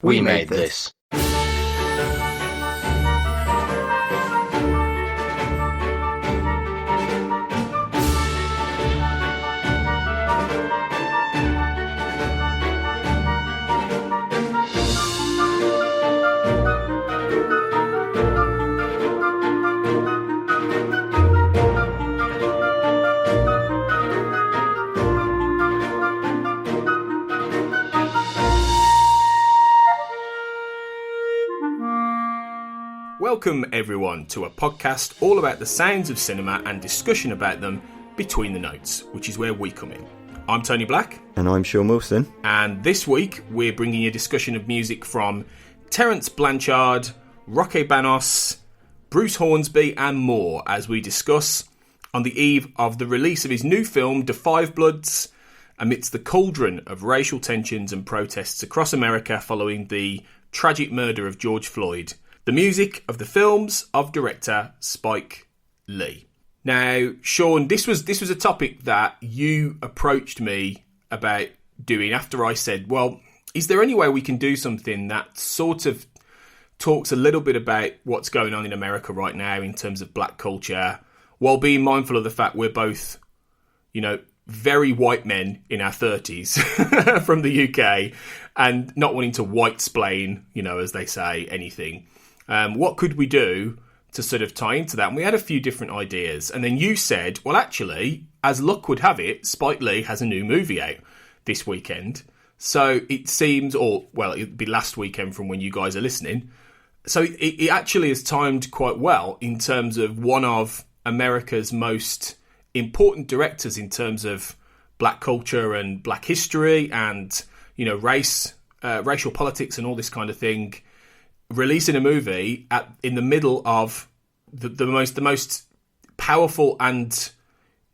We made this. Welcome everyone to a podcast all about the sounds of cinema and discussion about them between the notes, which is where we come in. I'm Tony Black. And I'm Sean Wilson. And this week we're bringing you a discussion of music from Terence Blanchard, Roque Banos, Bruce Hornsby and more as we discuss on the eve of the release of his new film, Da 5 Bloods, amidst the cauldron of racial tensions and protests across America following the tragic murder of George Floyd. The music of the films of director Spike Lee. Now, Sean, this was a topic that you approached me about doing after I said, well, is there any way we can do something that sort of talks a little bit about what's going on in America right now in terms of black culture, while being mindful of the fact we're both, very white men in our 30s from the UK and not wanting to white-splain, as they say, anything. What could we do to sort of tie into that? And we had a few different ideas. And then you said, well, actually, as luck would have it, Spike Lee has a new movie out this weekend. So it seems, it'll be last weekend from when you guys are listening. So it actually is timed quite well in terms of one of America's most important directors in terms of black culture and black history and, racial politics and all this kind of thing, releasing a movie in the middle of the most powerful and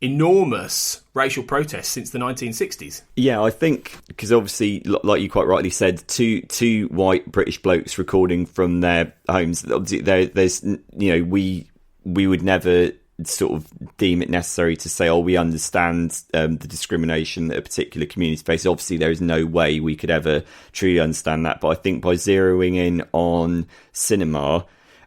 enormous racial protests since the 1960s. Yeah, I think because obviously, like you quite rightly said, two white British blokes recording from their homes. Obviously, there's we would never sort of deem it necessary to say, we understand the discrimination that a particular community faces. Obviously, there is no way we could ever truly understand that. But I think by zeroing in on cinema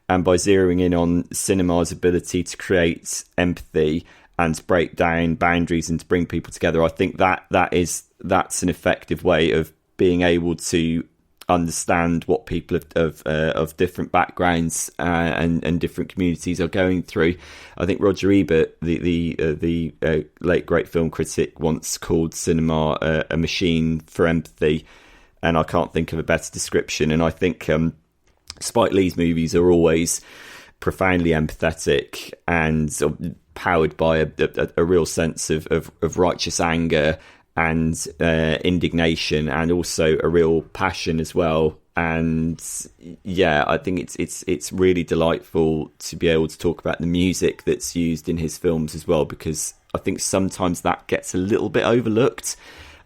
and by zeroing in on cinema's ability to create empathy and to break down boundaries and to bring people together, I think that's an effective way of being able to understand what people of different backgrounds and different communities are going through. I think Roger Ebert, the late great film critic, once called cinema a machine for empathy, and I can't think of a better description. And I think Spike Lee's movies are always profoundly empathetic and powered by a real sense of righteous anger and indignation, and also a real passion as well. And yeah, I think it's really delightful to be able to talk about the music that's used in his films as well, because I think sometimes that gets a little bit overlooked.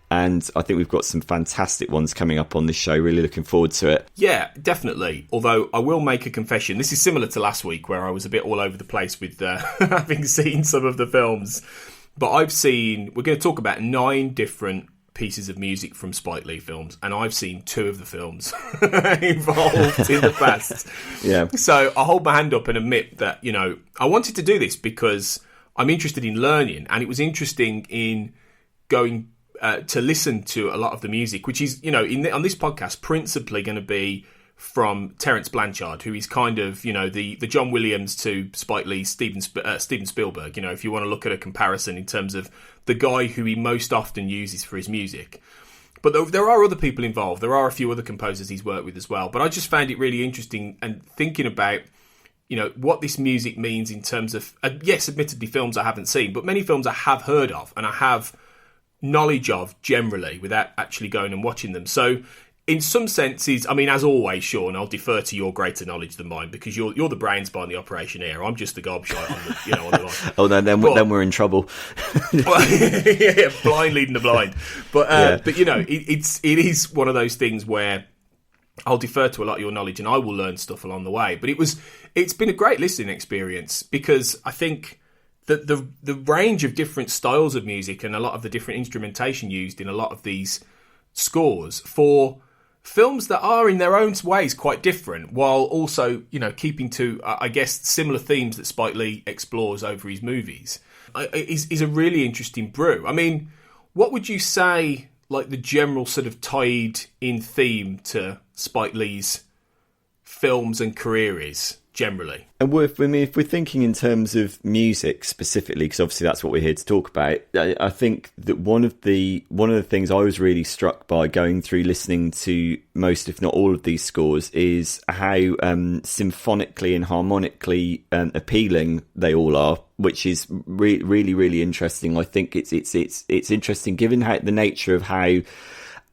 And I think we've got some fantastic ones coming up on this show. Really looking forward to it. Yeah, definitely. Although I will make a confession. This is similar to last week where I was a bit all over the place with having seen some of the films. But we're going to talk about 9 different pieces of music from Spike Lee films, and I've seen 2 of the films involved in the past. Yeah. So I'll hold my hand up and admit that, I wanted to do this because I'm interested in learning, and it was interesting in going to listen to a lot of the music, which is, on this podcast, principally going to be from Terence Blanchard, who is kind of, the John Williams to Spike Lee, Steven Spielberg, if you want to look at a comparison in terms of the guy who he most often uses for his music. But there are other people involved. There are a few other composers he's worked with as well. But I just found it really interesting and thinking about, what this music means in terms of, yes, admittedly, films I haven't seen, but many films I have heard of and I have knowledge of generally without actually going and watching them. So in some senses, as always, Sean, I'll defer to your greater knowledge than mine because you're the brains behind the operation here. I'm just the gobshite on the line. Oh, no, then we're in trouble. Yeah, blind leading the blind. But it is one of those things where I'll defer to a lot of your knowledge and I will learn stuff along the way. But it's been a great listening experience because I think that the range of different styles of music and a lot of the different instrumentation used in a lot of these scores for films that are in their own ways quite different, while also, keeping to, I guess, similar themes that Spike Lee explores over his movies, is a really interesting brew. I mean, what would you say, like, the general sort of tied-in theme to Spike Lee's films and career is, generally? And if we're thinking in terms of music specifically, because obviously that's what we're here to talk about, I think that one of the things I was really struck by going through listening to most, if not all, of these scores is how symphonically and harmonically appealing they all are, which is really, really interesting. I think it's interesting given the nature of how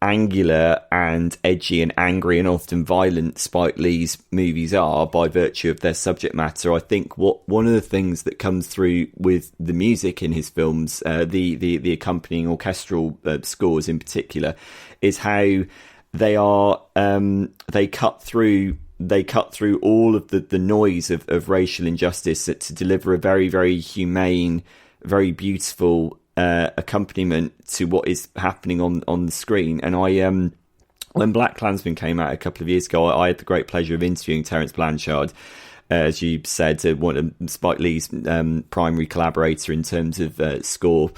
angular and edgy and angry and often violent Spike Lee's movies are by virtue of their subject matter. I think one of the things that comes through with the music in his films, the accompanying orchestral scores in particular, is how they are they cut through all of the noise of racial injustice to deliver a very, very humane, very beautiful accompaniment to what is happening on the screen. And when BlackKklansmen came out a couple of years ago, I had the great pleasure of interviewing Terence Blanchard, as you said, one of Spike Lee's primary collaborator in terms of score,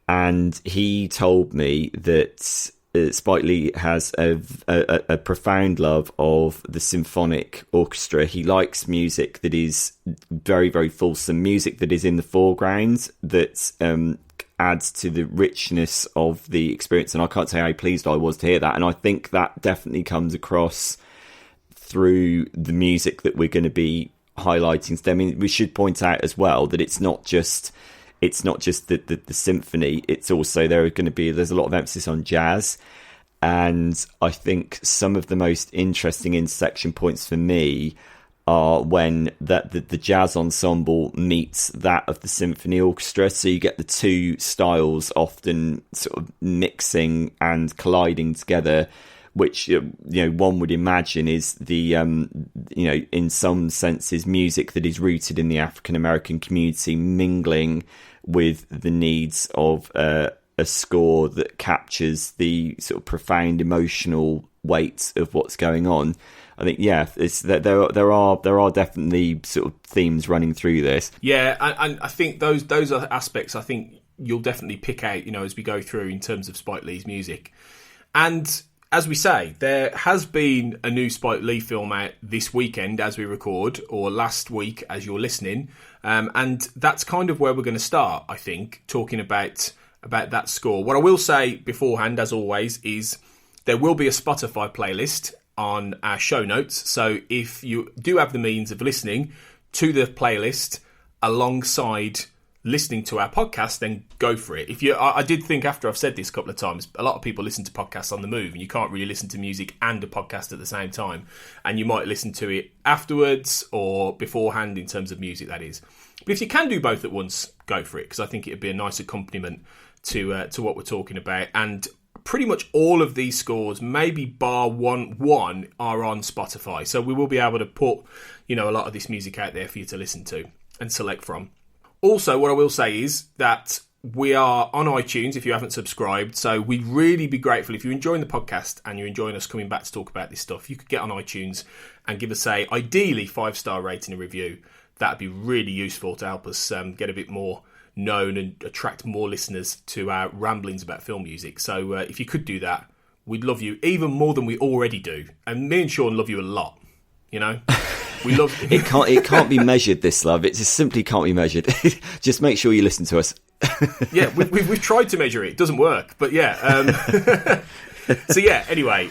and he told me that Spike Lee has a profound love of the symphonic orchestra. He likes music that is very, very fulsome, music that is in the foreground, that adds to the richness of the experience. And I can't say how pleased I was to hear that. And I think that definitely comes across through the music that we're going to be highlighting today. I mean, we should point out as well that it's not just the symphony. It's also there's a lot of emphasis on jazz. And I think some of the most interesting intersection points for me are when the jazz ensemble meets that of the symphony orchestra. So you get the two styles often sort of mixing and colliding together, which one would imagine is the in some senses music that is rooted in the African American community mingling with the needs of a score that captures the sort of profound emotional weight of what's going on. I think, it's that there are definitely sort of themes running through this. Yeah, and I think those are aspects I think you'll definitely pick out, as we go through in terms of Spike Lee's music. And as we say, there has been a new Spike Lee film out this weekend as we record, or last week as you're listening. And that's kind of where we're going to start, I think, talking about that score. What I will say beforehand, as always, is there will be a Spotify playlist on our show notes. So if you do have the means of listening to the playlist alongside listening to our podcast, then go for it. I did think, after I've said this a couple of times, a lot of people listen to podcasts on the move, and you can't really listen to music and a podcast at the same time. And you might listen to it afterwards or beforehand in terms of music, that is. But if you can do both at once, go for it, because I think it'd be a nice accompaniment to what we're talking about. And pretty much all of these scores, maybe bar one, are on Spotify. So we will be able to put, a lot of this music out there for you to listen to and select from. Also, what I will say is that we are on iTunes if you haven't subscribed. So we'd really be grateful if you're enjoying the podcast and you're enjoying us coming back to talk about this stuff. You could get on iTunes and give us ideally 5-star rating and review. That'd be really useful to help us get a bit more known and attract more listeners to our ramblings about film music. So if you could do that, we'd love you even more than we already do. And me and Sean love you a lot. We love it. Can't be measured, this love. It just simply can't be measured. Just make sure you listen to us. Yeah, we've tried to measure it. It doesn't work. But yeah. So yeah, anyway,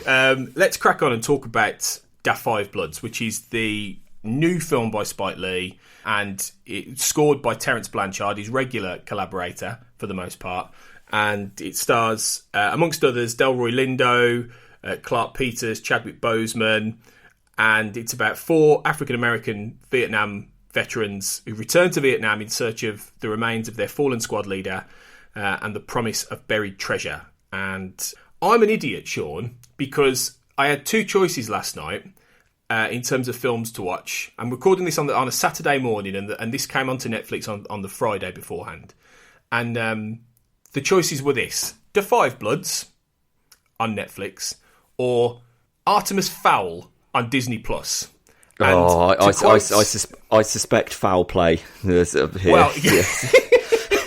let's crack on and talk about Da 5 Bloods, which is the new film by Spike Lee, and it's scored by Terence Blanchard, his regular collaborator for the most part. And it stars, amongst others, Delroy Lindo, Clark Peters, Chadwick Boseman, and it's about 4 African-American Vietnam veterans who return to Vietnam in search of the remains of their fallen squad leader and the promise of buried treasure. And I'm an idiot, Sean, because I had 2 choices last night in terms of films to watch. I'm recording this on a Saturday morning, and this came onto Netflix on the Friday beforehand. And the choices were this: Da 5 Bloods on Netflix, or Artemis Fowl on Disney Plus. I suspect foul play. Here. Well,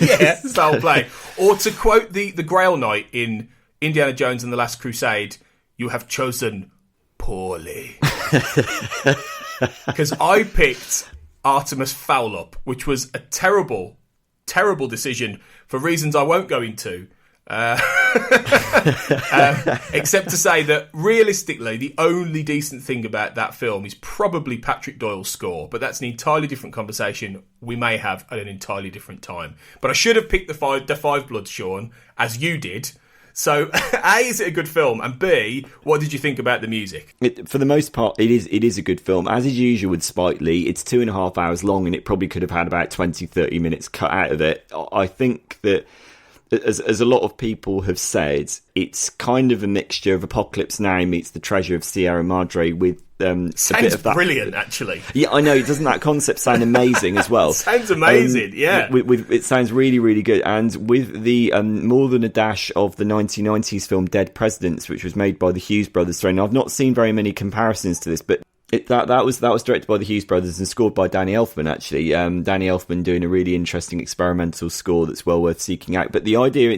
yeah, foul play. Or to quote the Grail Knight in Indiana Jones and the Last Crusade, you have chosen poorly. Because I picked Artemis Fowl Up, which was a terrible, terrible decision for reasons I won't go into. Except to say that realistically the only decent thing about that film is probably Patrick Doyle's score, but that's an entirely different conversation we may have at an entirely different time. But I should have picked the Five Bloods, Sean, as you did. So A, is it a good film, and B, what did you think about the music? For the most part, it is a good film. As is usual with Spike Lee, it's 2.5 hours long, and it probably could have had about 20-30 minutes cut out of it. I think that, as a lot of people have said, it's kind of a mixture of Apocalypse Now meets The Treasure of Sierra Madre with a bit of that. Brilliant, actually. Yeah, I know. Doesn't that concept sound amazing as well? Sounds amazing, yeah. It sounds really, really good. And with the more than a dash of the 1990s film Dead Presidents, which was made by the Hughes brothers. So I've not seen very many comparisons to this, but that was directed by the Hughes brothers and scored by Danny Elfman, actually. Danny Elfman doing a really interesting experimental score that's well worth seeking out. But the idea,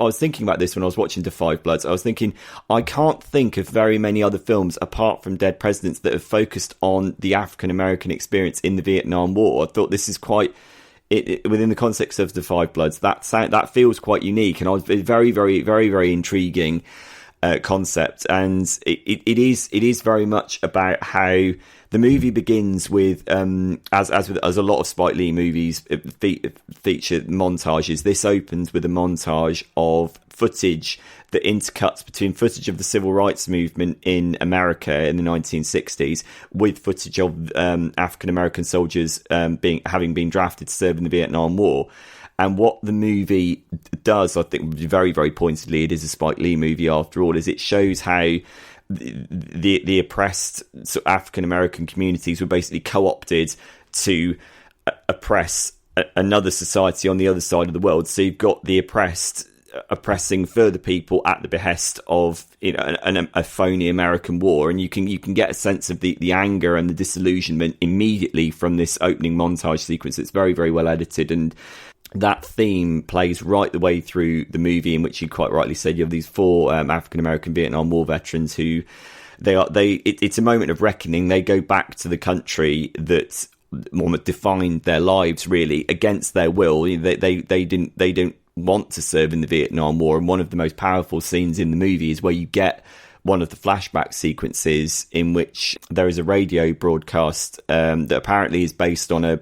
I was thinking about this when I was watching The Five Bloods. I was thinking, I can't think of very many other films apart from Dead Presidents that have focused on the African-American experience in the Vietnam War. I thought this is quite... within the context of The Five Bloods, that feels quite unique, and I was very, very, very, very intriguing concept. And it is very much about how the movie begins with as a lot of Spike Lee movies feature montages. This opens with a montage of footage that intercuts between footage of the civil rights movement in America in the 1960s with footage of African American soldiers having been drafted to serve in the Vietnam War. And what the movie does, I think, very, very pointedly, it is a Spike Lee movie after all, is it shows how the oppressed African American communities were basically co-opted to oppress another society on the other side of the world. So you've got the oppressed oppressing further people at the behest of, you know, a phony American war, and you can get a sense of the anger and the disillusionment immediately from this opening montage sequence. It's very, very well edited, and that theme plays right the way through the movie, in which you quite rightly said you have these four African American Vietnam War veterans who it's a moment of reckoning. They go back to the country that defined their lives, really, against their will. They didn't want to serve in the Vietnam War, and one of the most powerful scenes in the movie is where you get one of the flashback sequences in which there is a radio broadcast that apparently is based on a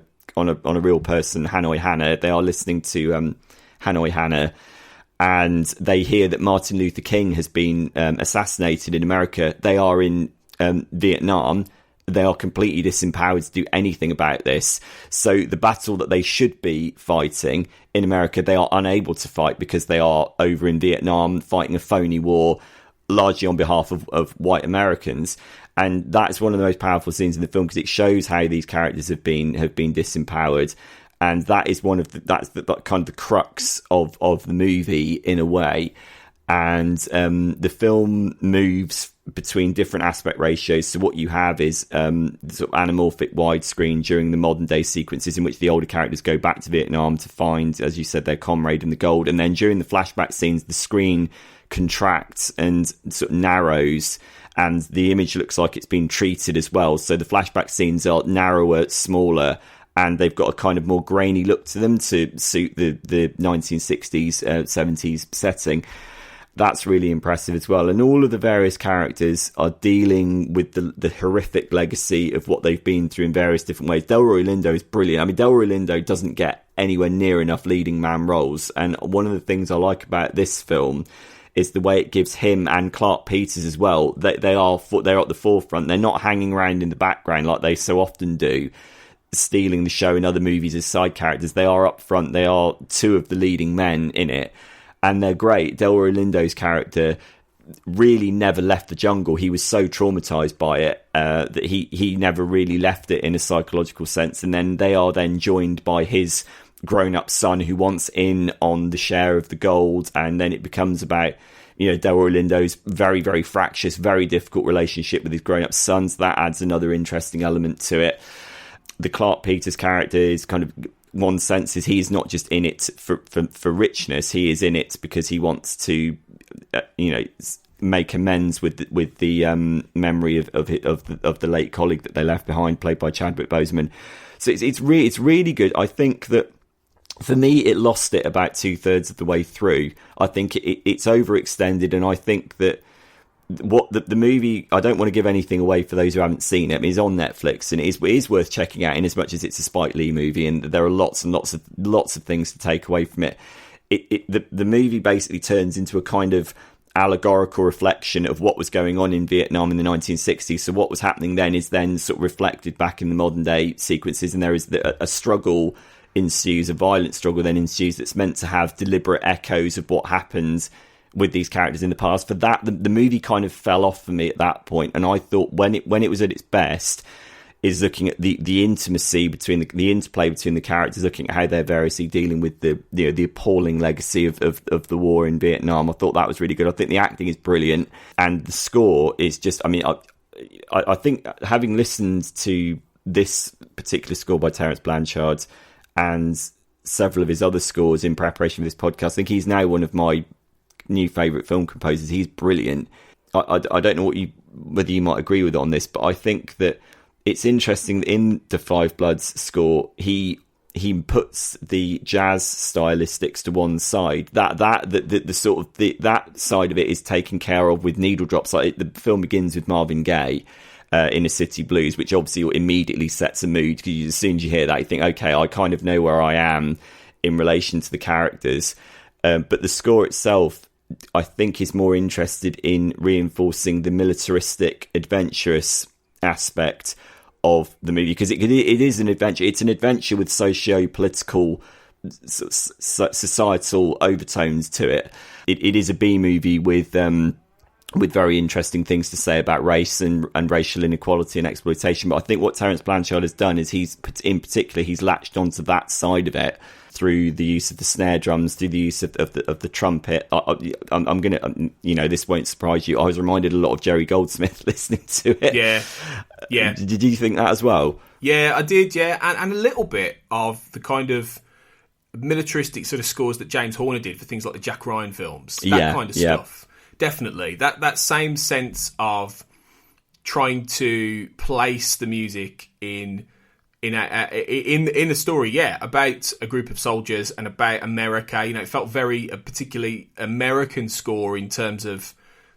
real person, Hanoi Hannah. They are listening to Hanoi Hannah, and they hear that Martin Luther King has been assassinated in America. They are in Vietnam. They are completely disempowered to do anything about this. So the battle that they should be fighting in America, they are unable to fight because they are over in Vietnam fighting a phony war, largely on behalf of white Americans. And that's one of the most powerful scenes in the film, because it shows how these characters have been disempowered. And that is that's the kind of the crux of the movie, in a way. And the film moves between different aspect ratios. So what you have is sort of anamorphic widescreen during the modern day sequences in which the older characters go back to Vietnam to find, as you said, their comrade in the gold. And then during the flashback scenes, the screen contracts and sort of narrows, and the image looks like it's been treated as well. So the flashback scenes are narrower, smaller, and they've got a kind of more grainy look to them to suit the 1960s, 70s setting. That's really impressive as well. And all of the various characters are dealing with the horrific legacy of what they've been through in various different ways. Delroy Lindo is brilliant. I mean, Delroy Lindo doesn't get anywhere near enough leading man roles. And one of the things I like about this film is the way it gives him and Clark Peters as well. They're at the forefront. They're not hanging around in the background like they so often do, stealing the show in other movies as side characters. They are up front. They are two of the leading men in it, and they're great. Delroy Lindo's character really never left the jungle. He was so traumatized by it that he never really left it in a psychological sense. And then they are then joined by his grown-up son, who wants in on the share of the gold, and then it becomes about, Delroy Lindo's very, very fractious, very difficult relationship with his grown-up sons. That adds another interesting element to it. The Clark Peters character is kind of, one sense is he's not just in it for richness. He is in it because he wants to, make amends with the memory of the late colleague that they left behind, played by Chadwick Boseman. So it's really good. I think that for me, it lost it about 2/3 of the way through. I think it's overextended, and I think that what the movie, I don't want to give anything away for those who haven't seen it. I mean, it's on Netflix, and it is worth checking out in as much as it's a Spike Lee movie, and there are lots and lots of things to take away from it. The movie basically turns into a kind of allegorical reflection of what was going on in Vietnam in the 1960s. So what was happening then is then sort of reflected back in the modern day sequences, and there is a struggle ensues, a violent struggle then ensues that's meant to have deliberate echoes of what happened with these characters in the past. For that, the movie kind of fell off for me at that point, and I thought when it was at its best is looking at the intimacy between the interplay between the characters, looking at how they're variously dealing with the appalling legacy of the war in Vietnam. I thought that was really good. I think the acting is brilliant, and the score is just, I mean, I think having listened to this particular score by Terence Blanchard and several of his other scores in preparation for this podcast, I think he's now one of my new favourite film composers. He's brilliant. I don't know whether you might agree with it on this, but I think that it's interesting that in the Five Bloods score, he puts the jazz stylistics to one side. That side of it is taken care of with needle drops. Like the film begins with Marvin Gaye in A City Blues, which obviously immediately sets a mood, because as soon as you hear that, you think, okay, I kind of know where I am in relation to the characters. But the score itself, I think, is more interested in reinforcing the militaristic, adventurous aspect of the movie, because it is an adventure. It's an adventure with socio-political, societal overtones to it. It is a B movie with very interesting things to say about race and racial inequality and exploitation. But I think what Terence Blanchard has done is he's latched onto that side of it through the use of the snare drums, through the use of the trumpet. I'm gonna, this won't surprise you, I was reminded a lot of Jerry Goldsmith listening to it. Yeah. Did you think that as well? Yeah, I did. Yeah, and a little bit of the kind of militaristic sort of scores that James Horner did for things like the Jack Ryan films. That kind of stuff. Definitely. That same sense of trying to place the music in a story, about a group of soldiers and about America. It felt very a particularly American score in terms of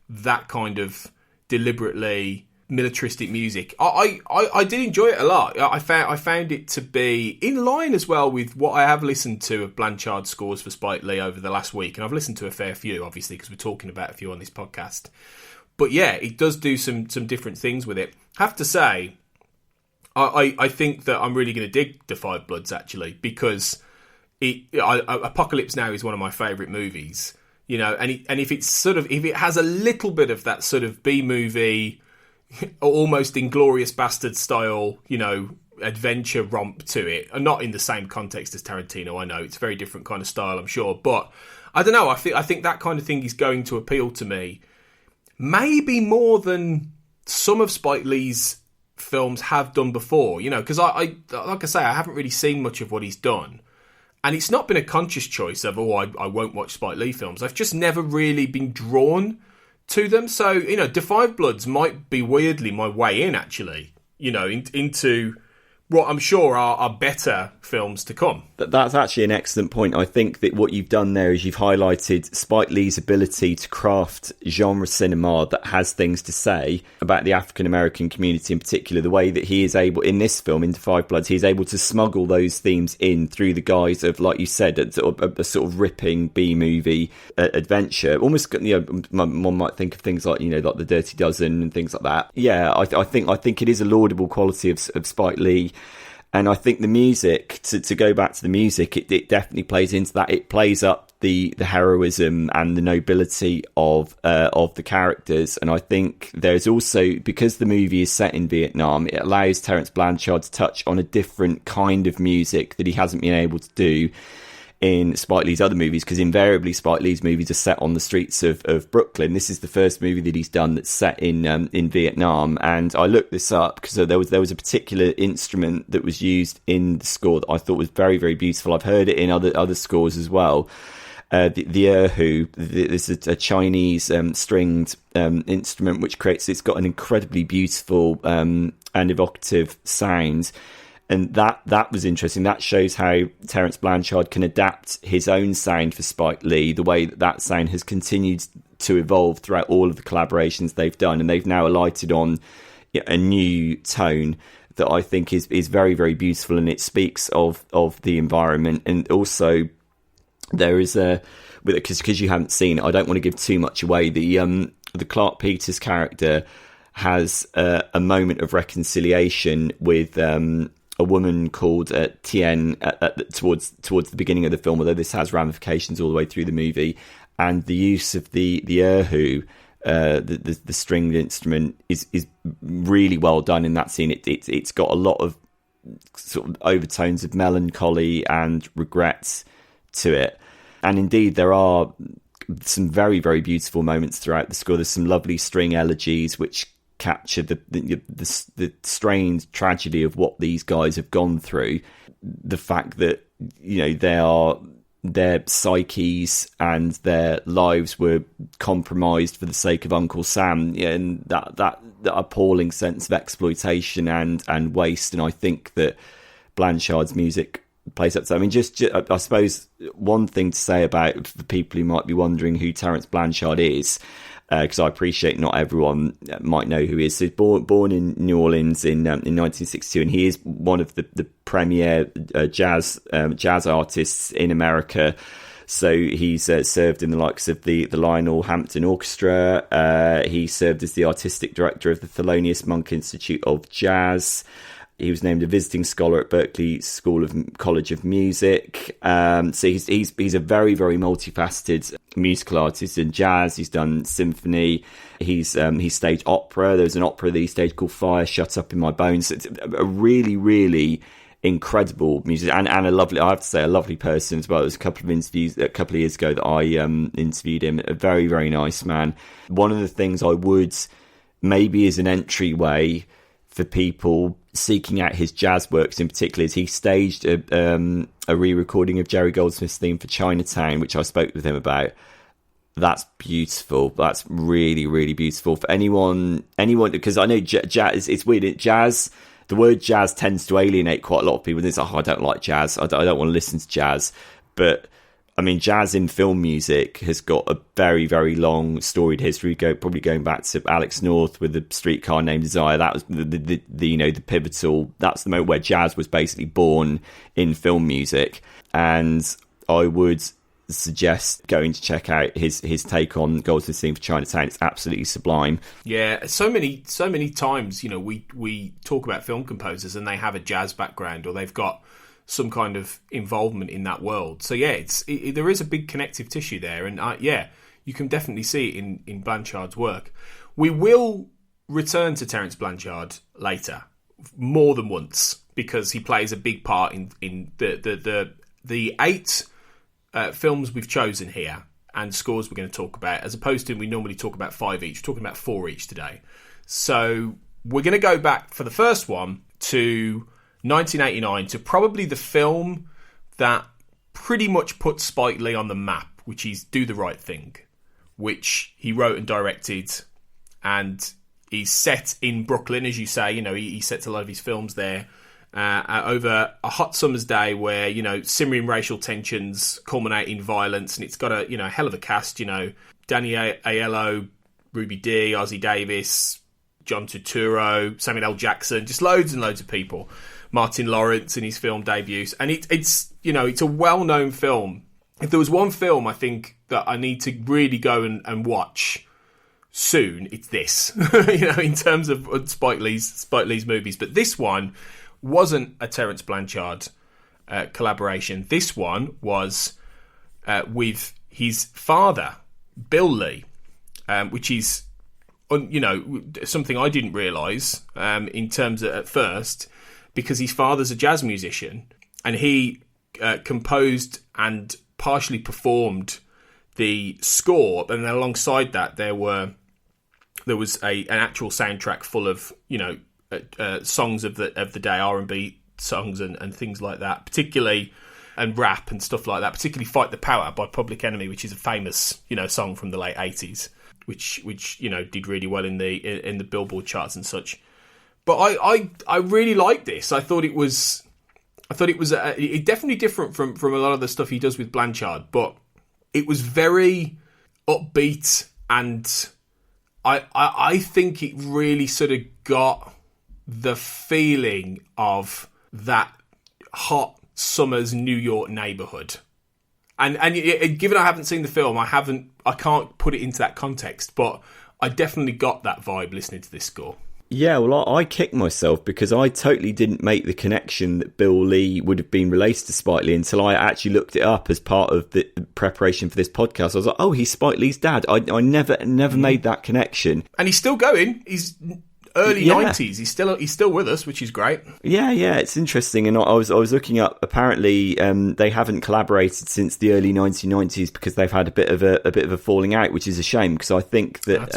that kind of deliberately militaristic music. I did enjoy it a lot. I found it to be in line as well with what I have listened to of Blanchard's scores for Spike Lee over the last week, and I've listened to a fair few, obviously, because we're talking about a few on this podcast. But yeah, it does do some different things with it. Have to say, I think that I'm really going to dig The Five Bloods, actually, because Apocalypse Now is one of my favourite movies, and if it has a little bit of that sort of B movie, almost Inglourious Bastard style, adventure romp to it, and not in the same context as Tarantino. I know it's a very different kind of style, I'm sure, but I don't know. I think that kind of thing is going to appeal to me, maybe more than some of Spike Lee's films have done before, because I like I say, I haven't really seen much of what he's done, and it's not been a conscious choice of I won't watch Spike Lee films. I've just never really been drawn to them. So The Five Bloods might be weirdly my way in, actually, into what I'm sure are better films to come. That's actually an excellent point. I think that what you've done there is you've highlighted Spike Lee's ability to craft genre cinema that has things to say about the African American community in particular. The way that he is able, in this film, in The Five Bloods, he's able to smuggle those themes in through the guise of, like you said, a sort of ripping B-movie adventure. Almost, one might think of things like, like The Dirty Dozen and things like that. Yeah, I think it is a laudable quality of Spike Lee. And I think the music, to go back to the music, it definitely plays into that. It plays up the heroism and the nobility of the characters. And I think there's also, because the movie is set in Vietnam, it allows Terence Blanchard to touch on a different kind of music that he hasn't been able to do in Spike Lee's other movies, because invariably Spike Lee's movies are set on the streets of Brooklyn. This is the first movie that he's done that's set in Vietnam, and I looked this up because there was a particular instrument that was used in the score that I thought was very, very beautiful. I've heard it in other scores as well. The erhu, this is a Chinese stringed instrument which it's got an incredibly beautiful and evocative sound. And that was interesting. That shows how Terence Blanchard can adapt his own sound for Spike Lee, the way that sound has continued to evolve throughout all of the collaborations they've done. And they've now alighted on a new tone that I think is very, very beautiful, and it speaks of the environment. And also there is because you haven't seen it, I don't want to give too much away. The Clark Peters character has a moment of reconciliation with a woman called Tien towards the beginning of the film, although this has ramifications all the way through the movie. And the use of the erhu, the stringed instrument, is really well done in that scene. It's got a lot of sort of overtones of melancholy and regret to it. And indeed, there are some very, very beautiful moments throughout the score. There's some lovely string elegies which capture the strained tragedy of what these guys have gone through. The fact that, their psyches and their lives were compromised for the sake of Uncle Sam, and that appalling sense of exploitation and waste. And I think that Blanchard's music plays up to. I mean, just I suppose one thing to say about the people who might be wondering who Terence Blanchard is, because I appreciate not everyone might know who he is. So he's born in New Orleans in 1962, and he is one of the premier jazz artists in America. So he's served in the likes of the Lionel Hampton Orchestra. He served as the artistic director of the Thelonious Monk Institute of Jazz. He was named a visiting scholar at Berklee College of Music. So he's a very, very multifaceted musical artist in jazz. He's done symphony. He's staged opera. There's an opera that he staged called Fire Shut Up in My Bones. It's a really, really incredible music, and a lovely, I have to say, a lovely person as well. There was a couple of interviews a couple of years ago that I interviewed him. A very, very nice man. One of the things I would maybe as an entryway for people seeking out his jazz works in particular is he staged a re-recording of Jerry Goldsmith's theme for Chinatown, which I spoke with him about. That's beautiful. That's really, really beautiful for anyone, because I know jazz, it's weird. Jazz, the word jazz tends to alienate quite a lot of people. It's like, I don't like jazz. I don't want to listen to jazz. But I mean, jazz in film music has got a very, very long storied history. Probably going back to Alex North with the Streetcar Named Desire. That was the pivotal. That's the moment where jazz was basically born in film music. And I would suggest going to check out his take on Goldsmith's theme for Chinatown. It's absolutely sublime. Yeah, so many times, we talk about film composers and they have a jazz background or they've got some kind of involvement in that world. So yeah, there is a big connective tissue there, and you can definitely see it in Blanchard's work. We will return to Terence Blanchard later, more than once, because he plays a big part in the 8 films we've chosen here and scores we're going to talk about, as opposed to we normally talk about 5 each. We're talking about 4 each today. So we're going to go back for the first one to 1989, to probably the film that pretty much put Spike Lee on the map, which is Do the Right Thing, which he wrote and directed, and he's set in Brooklyn, as you say. He sets a lot of his films there over a hot summer's day where, simmering racial tensions culminate in violence, and it's got a hell of a cast, Danny Aiello, Ruby Dee, Ozzie Davis, John Turturro, Samuel L. Jackson, just loads and loads of people. Martin Lawrence in his film debuts, and it's a well-known film. If there was one film I think that I need to really go and watch soon, it's this. In terms of Spike Lee's movies, but this one wasn't a Terence Blanchard collaboration. This one was with his father, Bill Lee, which is something I didn't realise in terms of at first, because his father's a jazz musician, and he composed and partially performed the score, and then alongside that there was an actual soundtrack full of songs of the day, R&B songs and things like that, particularly, and rap and stuff like that, particularly "Fight the Power" by Public Enemy, which is a famous song from the late 80s, which did really well in the Billboard charts and such. But I really liked this. I thought it was definitely different from a lot of the stuff he does with Blanchard, but it was very upbeat, and I think it really sort of got the feeling of that hot summer's New York neighborhood. And given I haven't seen the film, I can't put it into that context, but I definitely got that vibe listening to this score. Yeah, well, I kicked myself because I totally didn't make the connection that Bill Lee would have been related to Spike Lee until I actually looked it up as part of the preparation for this podcast. I was like, oh, he's Spike Lee's dad. I never made that connection. And he's still going. He's early 90s. He's still with us, which is great. Yeah, it's interesting. And I was looking up. Apparently, they haven't collaborated since the early 1990s because they've had a bit of a falling out, which is a shame because I think that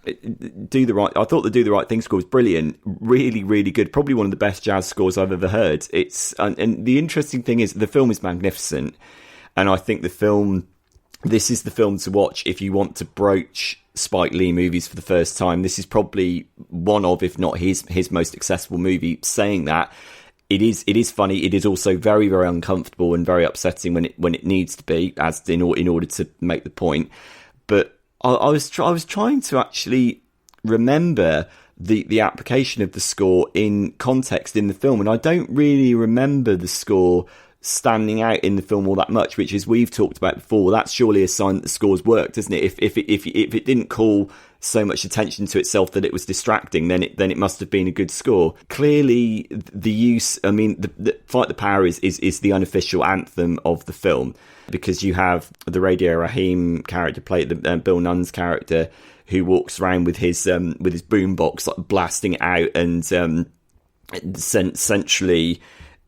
I thought the Do the Right Thing score was brilliant, really, really good. Probably one of the best jazz scores I've ever heard. And the interesting thing is the film is magnificent, and I think this is the film to watch if you want to broach Spike Lee movies for the first time. This is probably one of, if not his most accessible movie. Saying that, it is funny. It is also very, very uncomfortable and very upsetting when it needs to be, as in order to make the point. But I was trying to actually remember the application of the score in context in the film, and I don't really remember the score standing out in the film all that much, which, as we've talked about before, that's surely a sign that the score's worked, isn't it? If it didn't call so much attention to itself that it was distracting, then it must have been a good score. Clearly, the use, I mean, the Fight the Power is the unofficial anthem of the film, because you have the Radio Raheem character, played Bill Nunn's character, who walks around with his boombox, like blasting it out, and essentially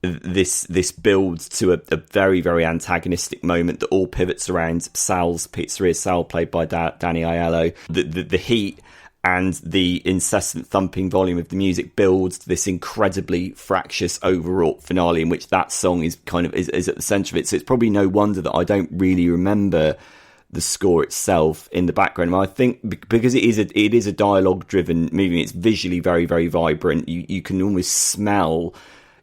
this builds to a very, very antagonistic moment that all pivots around Sal's Pizzeria. Sal, played by Danny Aiello. The heat and the incessant thumping volume of the music builds to this incredibly fractious, overwrought finale in which that song is at the centre of it. So it's probably no wonder that I don't really remember the score itself in the background. I think because it is a dialogue-driven movie, it's visually very, very vibrant. You can almost smell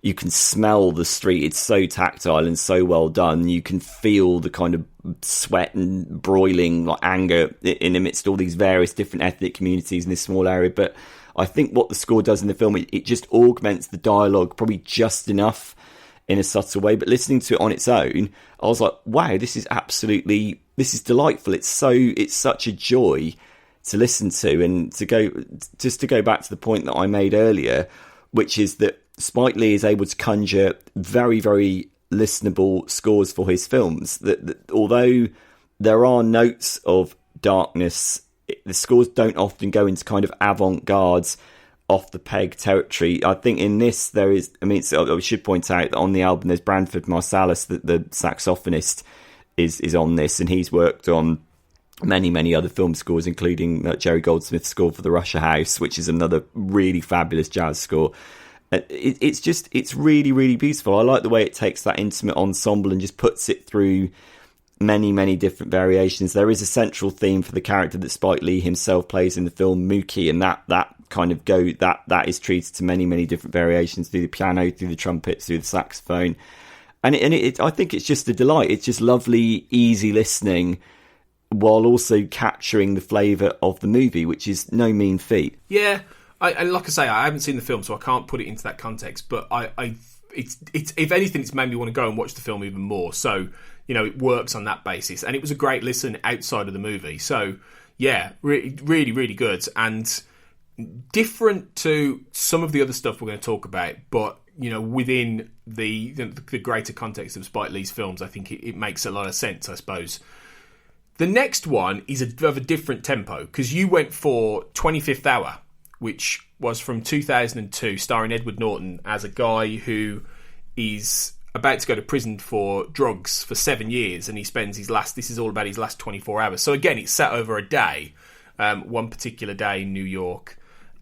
the street. It's so tactile and so well done. You can feel the kind of sweat and broiling like anger in amidst all these various different ethnic communities in this small area. But I think what the score does in the film, it just augments the dialogue probably just enough in a subtle way. But listening to it on its own, I was like, wow, this is delightful. It's such a joy to listen to. And to go back to the point that I made earlier, which is that Spike Lee is able to conjure very, very listenable scores for his films. That although there are notes of darkness, the scores don't often go into kind of avant-garde, off-the-peg territory. I think in this there is, I should point out that on the album there's Branford Marsalis, the saxophonist, is on this, and he's worked on many, many other film scores, including Jerry Goldsmith's score for The Russia House, which is another really fabulous jazz score. It's really, really beautiful. I like the way it takes that intimate ensemble and just puts it through many, many different variations. There is a central theme for the character that Spike Lee himself plays in the film, Mookie, and that is treated to many, many different variations through the piano, through the trumpet, through the saxophone. And I think it's just a delight. It's just lovely, easy listening, while also capturing the flavour of the movie, which is no mean feat. Yeah. Like I say, I haven't seen the film, so I can't put it into that context. But it's if anything, it's made me want to go and watch the film even more. So it works on that basis, and it was a great listen outside of the movie. So yeah, really, really good, and different to some of the other stuff we're going to talk about. But within the greater context of Spike Lee's films, I think it makes a lot of sense, I suppose. The next one is of a different tempo, because you went for 25th Hour, which was from 2002, starring Edward Norton as a guy who is about to go to prison for drugs for 7 years, and he spends this is all about his last 24 hours. So again, it's set over a day, one particular day in New York,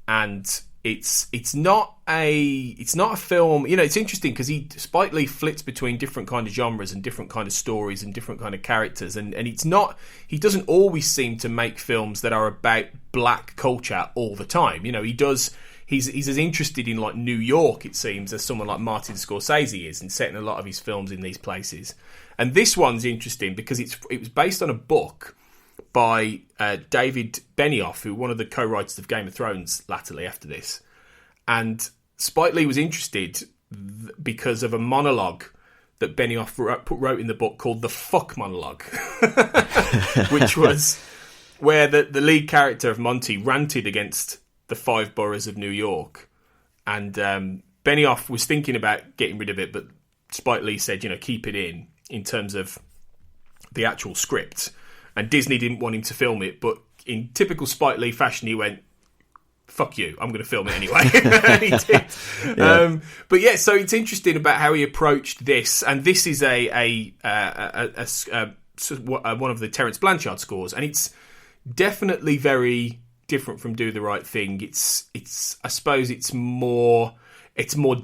and it's not a film. It's interesting because Spike Lee flits between different kind of genres and different kind of stories and different kind of characters, and he doesn't always seem to make films that are about black culture all the time. He's as interested in like New York, it seems, as someone like Martin Scorsese is, in setting a lot of his films in these places. And this one's interesting because it was based on a book by David Benioff, who one of the co-writers of Game of Thrones latterly after this. And Spike Lee was interested because of a monologue that Benioff wrote in the book called The Fuck Monologue, which was where the lead character of Monty ranted against the 5 boroughs of New York. And Benioff was thinking about getting rid of it, but Spike Lee said, keep it in terms of the actual script. And Disney didn't want him to film it, but in typical Spike Lee fashion, he went, fuck you, I'm going to film it anyway. And he did. Yeah. But yeah, so it's interesting about how he approached this. And this is one of the Terence Blanchard scores. And it's definitely very different from Do the Right Thing. It's I suppose it's more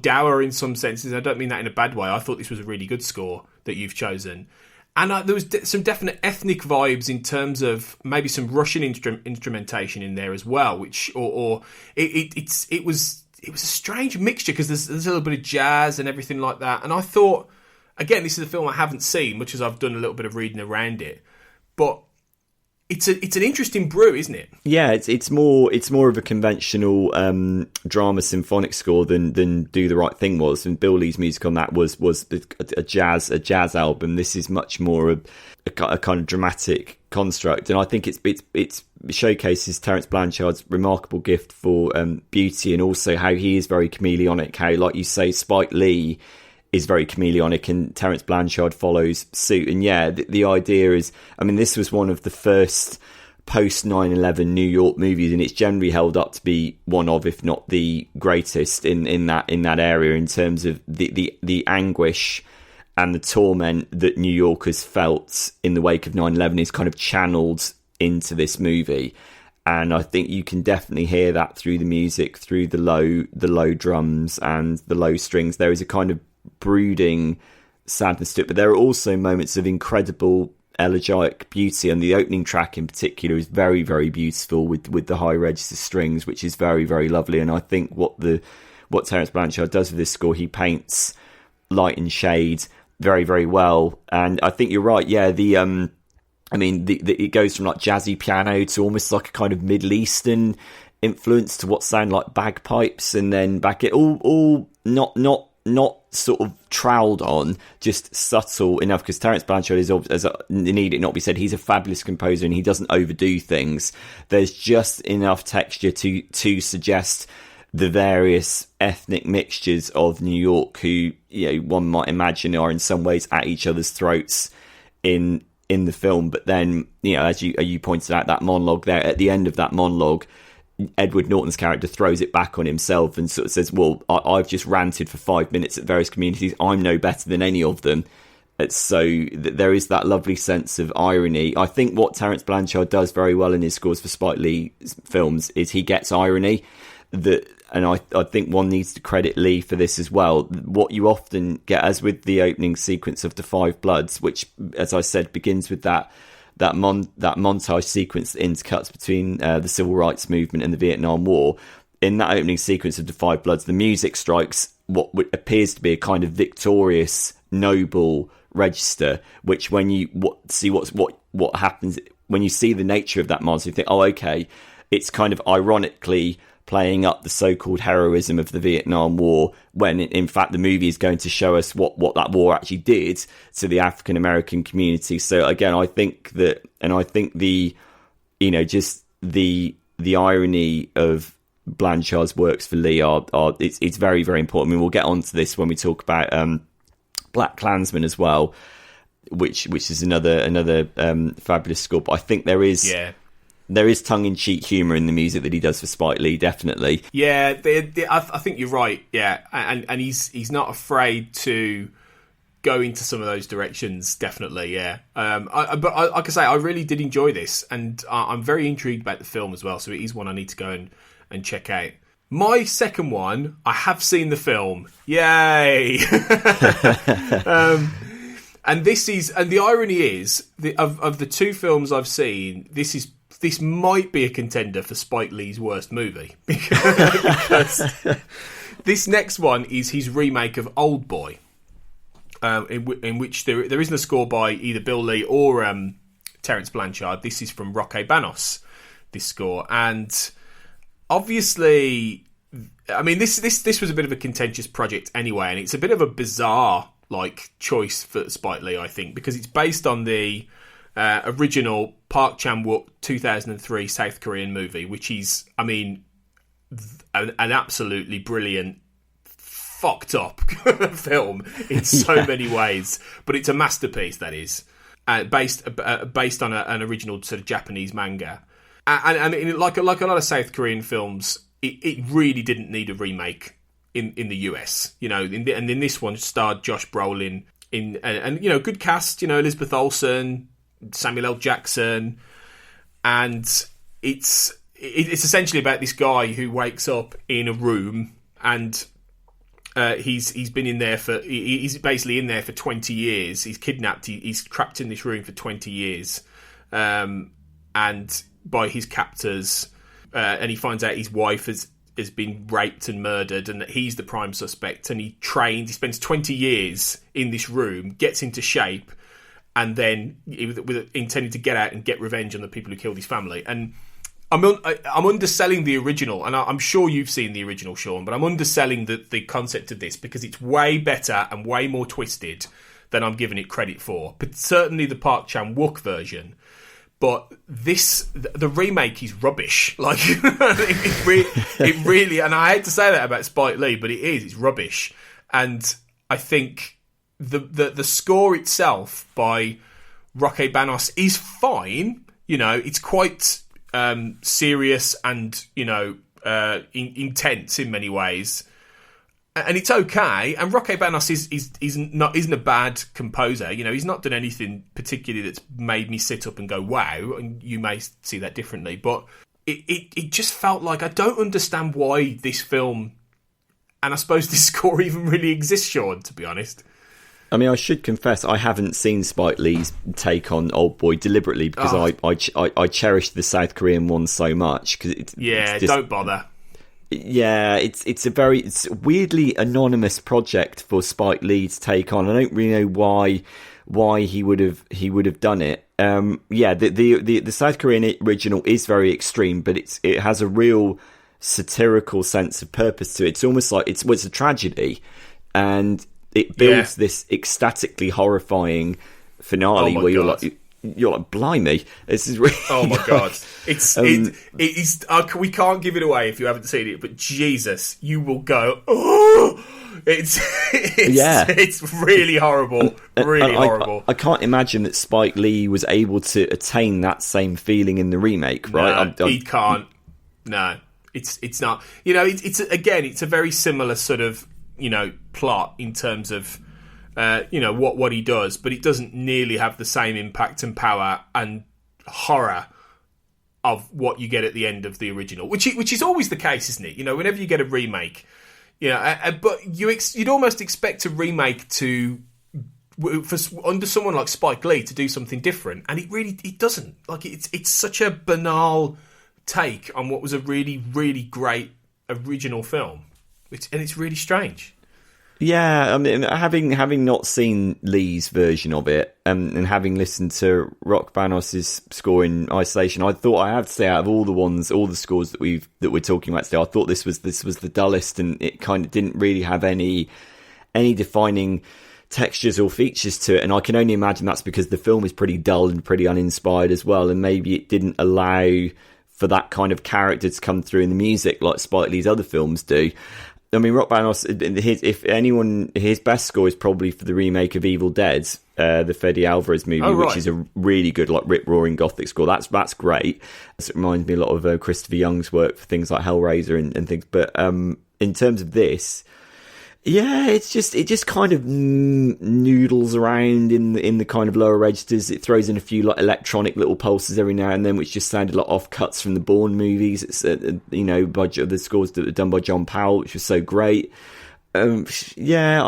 dour in some senses. I don't mean that in a bad way. I thought this was a really good score that you've chosen, and there was some definite ethnic vibes in terms of maybe some Russian instrumentation in there as well, which it was a strange mixture because there's a little bit of jazz and everything like that. And I thought, again, this is a film I haven't seen, much as I've done a little bit of reading around it, but it's an interesting brew, isn't it? Yeah, it's more of a conventional drama symphonic score than Do the Right Thing was, and Bill Lee's music on that was a jazz album. This is much more a kind of dramatic construct, and I think it showcases Terence Blanchard's remarkable gift for beauty, and also how he is very chameleonic. How, like you say, Spike Lee is very chameleonic, and Terence Blanchard follows suit. And yeah, the idea is, this was one of the first post 9/11 New York movies, and it's generally held up to be one of, if not the greatest in that area, in terms of the anguish and the torment that New Yorkers felt in the wake of 9/11 is kind of channeled into this movie. And I think you can definitely hear that through the music, through the low drums and the low strings. There is a kind of brooding sadness to it, but there are also moments of incredible elegiac beauty, and the opening track in particular is very, very beautiful with the high register strings, which is very, very lovely. And I think what Terence Blanchard does with this score, he paints light and shade very, very well. And I think you're right, yeah, it goes from like jazzy piano to almost like a kind of Middle Eastern influence to what sound like bagpipes, and then back it all not sort of troweled on, just subtle enough, because Terence Blanchard is, as need it not be said, he's a fabulous composer and he doesn't overdo things. There's just enough texture to suggest the various ethnic mixtures of New York, who one might imagine are in some ways at each other's throats in the film. But then, as you pointed out, that monologue there, at the end of that monologue, Edward Norton's character throws it back on himself and sort of says, well, I've just ranted for 5 minutes at various communities. I'm no better than any of them. So there is that lovely sense of irony. I think what Terence Blanchard does very well in his scores for Spike Lee films is he gets irony. And I think one needs to credit Lee for this as well. What you often get, as with the opening sequence of The Five Bloods, which, as I said, begins with that montage sequence that intercuts between the civil rights movement and the Vietnam War. In that opening sequence of The Five Bloods, the music strikes what appears to be a kind of victorious, noble register, which when you see what happens, when you see the nature of that montage, you think, oh, okay, it's kind of ironically playing up the so-called heroism of the Vietnam War, when in fact the movie is going to show us what that war actually did to the African American community. So again, I think the irony of Blanchard's works for Lee it's very, very important. We'll get onto this when we talk about BlackKklansmen as well, which is another fabulous score. But I think there is tongue-in-cheek humour in the music that he does for Spike Lee, definitely. Yeah, I think you're right. Yeah, and he's not afraid to go into some of those directions, definitely, yeah. But like I say, I really did enjoy this, and I'm very intrigued about the film as well, so it is one I need to go and check out. My second one, I have seen the film. Yay! And the irony is, of the two films I've seen, this might be a contender for Spike Lee's worst movie. Because this next one is his remake of Old Boy. In which there isn't a score by either Bill Lee or Terence Blanchard. This is from Roque Banos, this score. And obviously, I mean, this was a bit of a contentious project anyway, and it's a bit of a bizarre choice for Spike Lee, I think, because it's based on the original Park Chan-wook 2003 South Korean movie, which is, I mean, an absolutely brilliant, fucked up film in so many ways, but it's a masterpiece, that is, based on an original sort of Japanese manga, and like a lot of South Korean films, it really didn't need a remake in the US, you know, and in this one starred Josh Brolin and you know, good cast, you know, Elizabeth Olsen, Samuel L. Jackson, and it's essentially about this guy who wakes up in a room and he's been in there he's basically in there for 20 years. He's kidnapped. He's trapped in this room for 20 years, and by his captors, and he finds out his wife has been raped and murdered, and that he's the prime suspect. And he spends 20 years in this room, gets into shape, and then with intending to get out and get revenge on the people who killed his family. And I'm underselling the original, and I'm sure you've seen the original, Sean, but I'm underselling the concept of this because it's way better and way more twisted than I'm giving it credit for. But certainly the Park Chan-wook version. But the remake is rubbish. Like, it really, and I hate to say that about Spike Lee, but it's rubbish. And I think the score itself by Roque Banos is fine. You know, it's quite serious and, you know, intense in many ways, and it's okay. And Roque Banos isn't a bad composer. You know, he's not done anything particularly that's made me sit up and go wow. And you may see that differently, but it just felt like I don't understand why this film, and I suppose this score, even really exists, Sean, to be honest. I mean, I should confess I haven't seen Spike Lee's take on Old Boy deliberately because I cherish the South Korean one so much. It's just, don't bother. Yeah, it's a weirdly anonymous project for Spike Lee to take on. I don't really know why he would have done it. The South Korean original is very extreme, but it has a real satirical sense of purpose to it. It's almost like it's a tragedy, and it builds this ecstatically horrifying finale where you're like, blimey, this is really... Oh my God. It is, we can't give it away if you haven't seen it, but Jesus, you will go, oh! It's really horrible. Really horrible. I can't imagine that Spike Lee was able to attain that same feeling in the remake, right? No, he can't. No, it's not. You know, it's a very similar sort of, you know, plot in terms of you know, what he does, but it doesn't nearly have the same impact and power and horror of what you get at the end of the original, which is always the case, isn't it? You know, whenever you get a remake, you know, but you'd almost expect a remake under someone like Spike Lee to do something different, and it doesn't. Like, it's such a banal take on what was a really, really great original film, and it's really strange. Yeah, I mean, having not seen Lee's version of it, and having listened to Roque Banos' score in isolation, I thought, I have to say, out of all the scores that we're talking about today, I thought this was the dullest, and it kind of didn't really have any defining textures or features to it. And I can only imagine that's because the film is pretty dull and pretty uninspired as well, and maybe it didn't allow for that kind of character to come through in the music like Spike Lee's other films do. I mean, Roque Banos, his best score is probably for the remake of Evil Dead, the Fede Alvarez movie, which is a really good, like, rip-roaring gothic score. That's great. It reminds me a lot of Christopher Young's work for things like Hellraiser and things. But in terms of this, Yeah, it just kind of noodles around in the kind of lower registers. It throws in a few like electronic little pulses every now and then, which just sounded like offcuts from the Bourne movies. It's budget of the scores that were done by John Powell, which was so great. I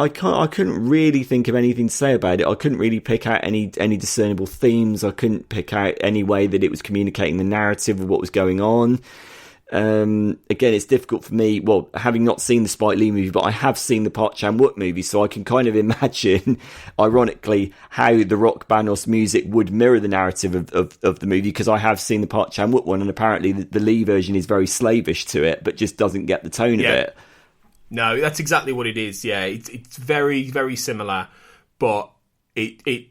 couldn't really think of anything to say about it. I couldn't really pick out any discernible themes. I couldn't pick out any way that it was communicating the narrative of what was going on. Again, it's difficult for me, well, having not seen the Spike Lee movie, but I have seen the Park Chan-wook movie, so I can kind of imagine, ironically, how the Roque Banos music would mirror the narrative of the movie, because I have seen the Park Chan-wook one, and apparently the Lee version is very slavish to it, but just doesn't get the tone of it. No, that's exactly what it is, yeah. It's very, very similar, but it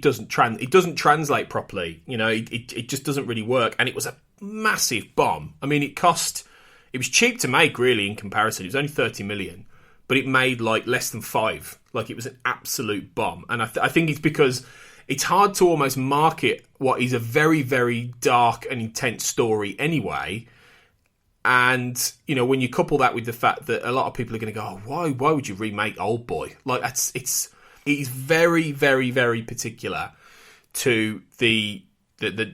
doesn't translate properly. It just doesn't really work, and it was a massive bomb. I mean, it was cheap to make, really, in comparison. It was only 30 million, but it made like less than 5. Like, it was an absolute bomb. And I think it's because it's hard to almost market what is a very, very dark and intense story anyway. And, when you couple that with the fact that a lot of people are going to go, oh, why would you remake Old Boy? Like, it is very, very, very particular to the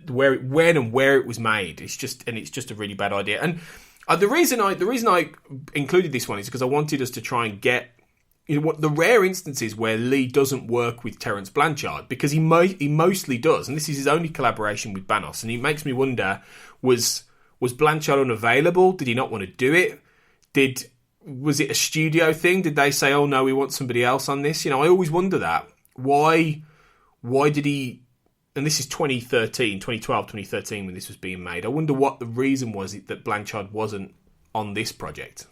when and where it was made. It's just a really bad idea. And the reason I included this one is because I wanted us to try and get what the rare instances where Lee doesn't work with Terence Blanchard, because he mostly does, and this is his only collaboration with Banos. And it makes me wonder, was Blanchard unavailable? Did he not want to do it? Was it a studio thing? Did they say, oh no, we want somebody else on this? I always wonder that. Why did he? And this is 2012, 2013 when this was being made. I wonder what the reason was that Blanchard wasn't on this project.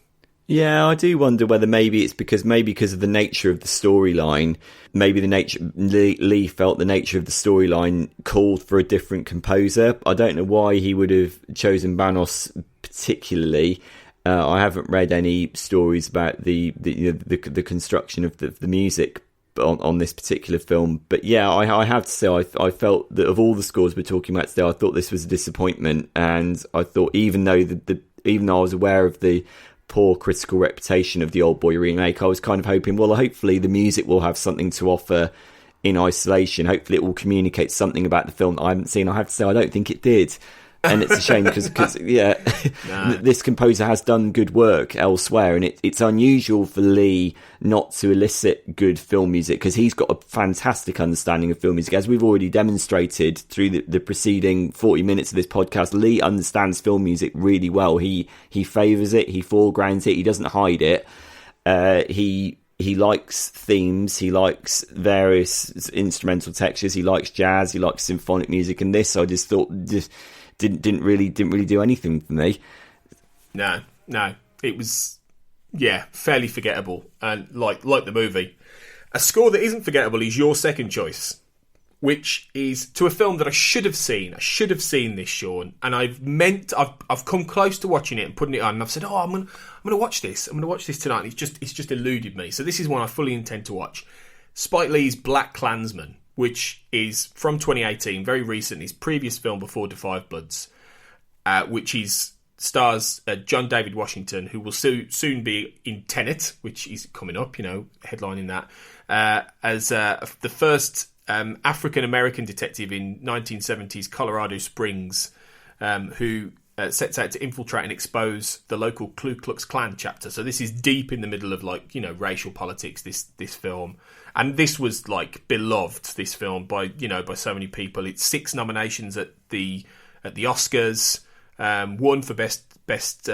Yeah, I do wonder whether maybe it's because of the nature of the storyline. Maybe Lee felt the nature of the storyline called for a different composer. I don't know why he would have chosen Banos particularly. I haven't read any stories about the construction of the music on this particular film, but yeah, I have to say I felt that of all the scores we're talking about today, I thought this was a disappointment, and I thought even though I was aware of the poor critical reputation of the Old Boy remake, I was kind of hoping, well, hopefully the music will have something to offer in isolation. Hopefully it will communicate something about the film that I haven't seen. I have to say I don't think it did. And it's a shame because this composer has done good work elsewhere, and it's unusual for Lee not to elicit good film music, because he's got a fantastic understanding of film music. As we've already demonstrated through the preceding 40 minutes of this podcast, Lee understands film music really well. He favours it, he foregrounds it, he doesn't hide it. He likes themes, he likes various instrumental textures, he likes jazz, he likes symphonic music, and this I just thought didn't really do anything for me. No, it was fairly forgettable, and like the movie. A score that isn't forgettable is your second choice, which is to a film that I should have seen. I should have seen this, Sean, and I've come close to watching it and putting it on, and I've said, oh, I'm gonna watch this. I'm gonna watch this tonight. And it's just eluded me. So this is one I fully intend to watch. Spike Lee's BlackKklansmen, which is from 2018, very recent, his previous film before Da 5 Bloods, which stars John David Washington, who will soon be in Tenet, which is coming up, headlining that, as the first African-American detective in 1970s Colorado Springs, who sets out to infiltrate and expose the local Ku Klux Klan chapter. So this is deep in the middle of racial politics, this film. And this was beloved, this film, by so many people. It's 6 nominations at the Oscars, 1 for best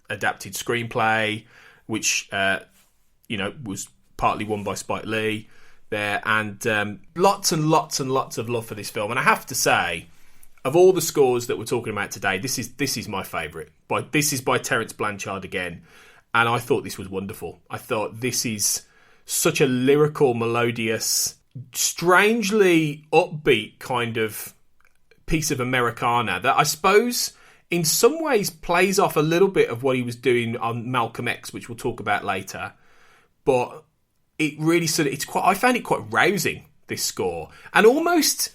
adapted screenplay, which was partly won by Spike Lee there, and lots and lots and lots of love for this film. And I have to say, of all the scores that we're talking about today, this is my favourite. This is by Terence Blanchard again, and I thought this was wonderful. I thought this is such a lyrical, melodious, strangely upbeat kind of piece of Americana that I suppose in some ways plays off a little bit of what he was doing on Malcolm X, which we'll talk about later. But it really I found it quite rousing, this score, and almost,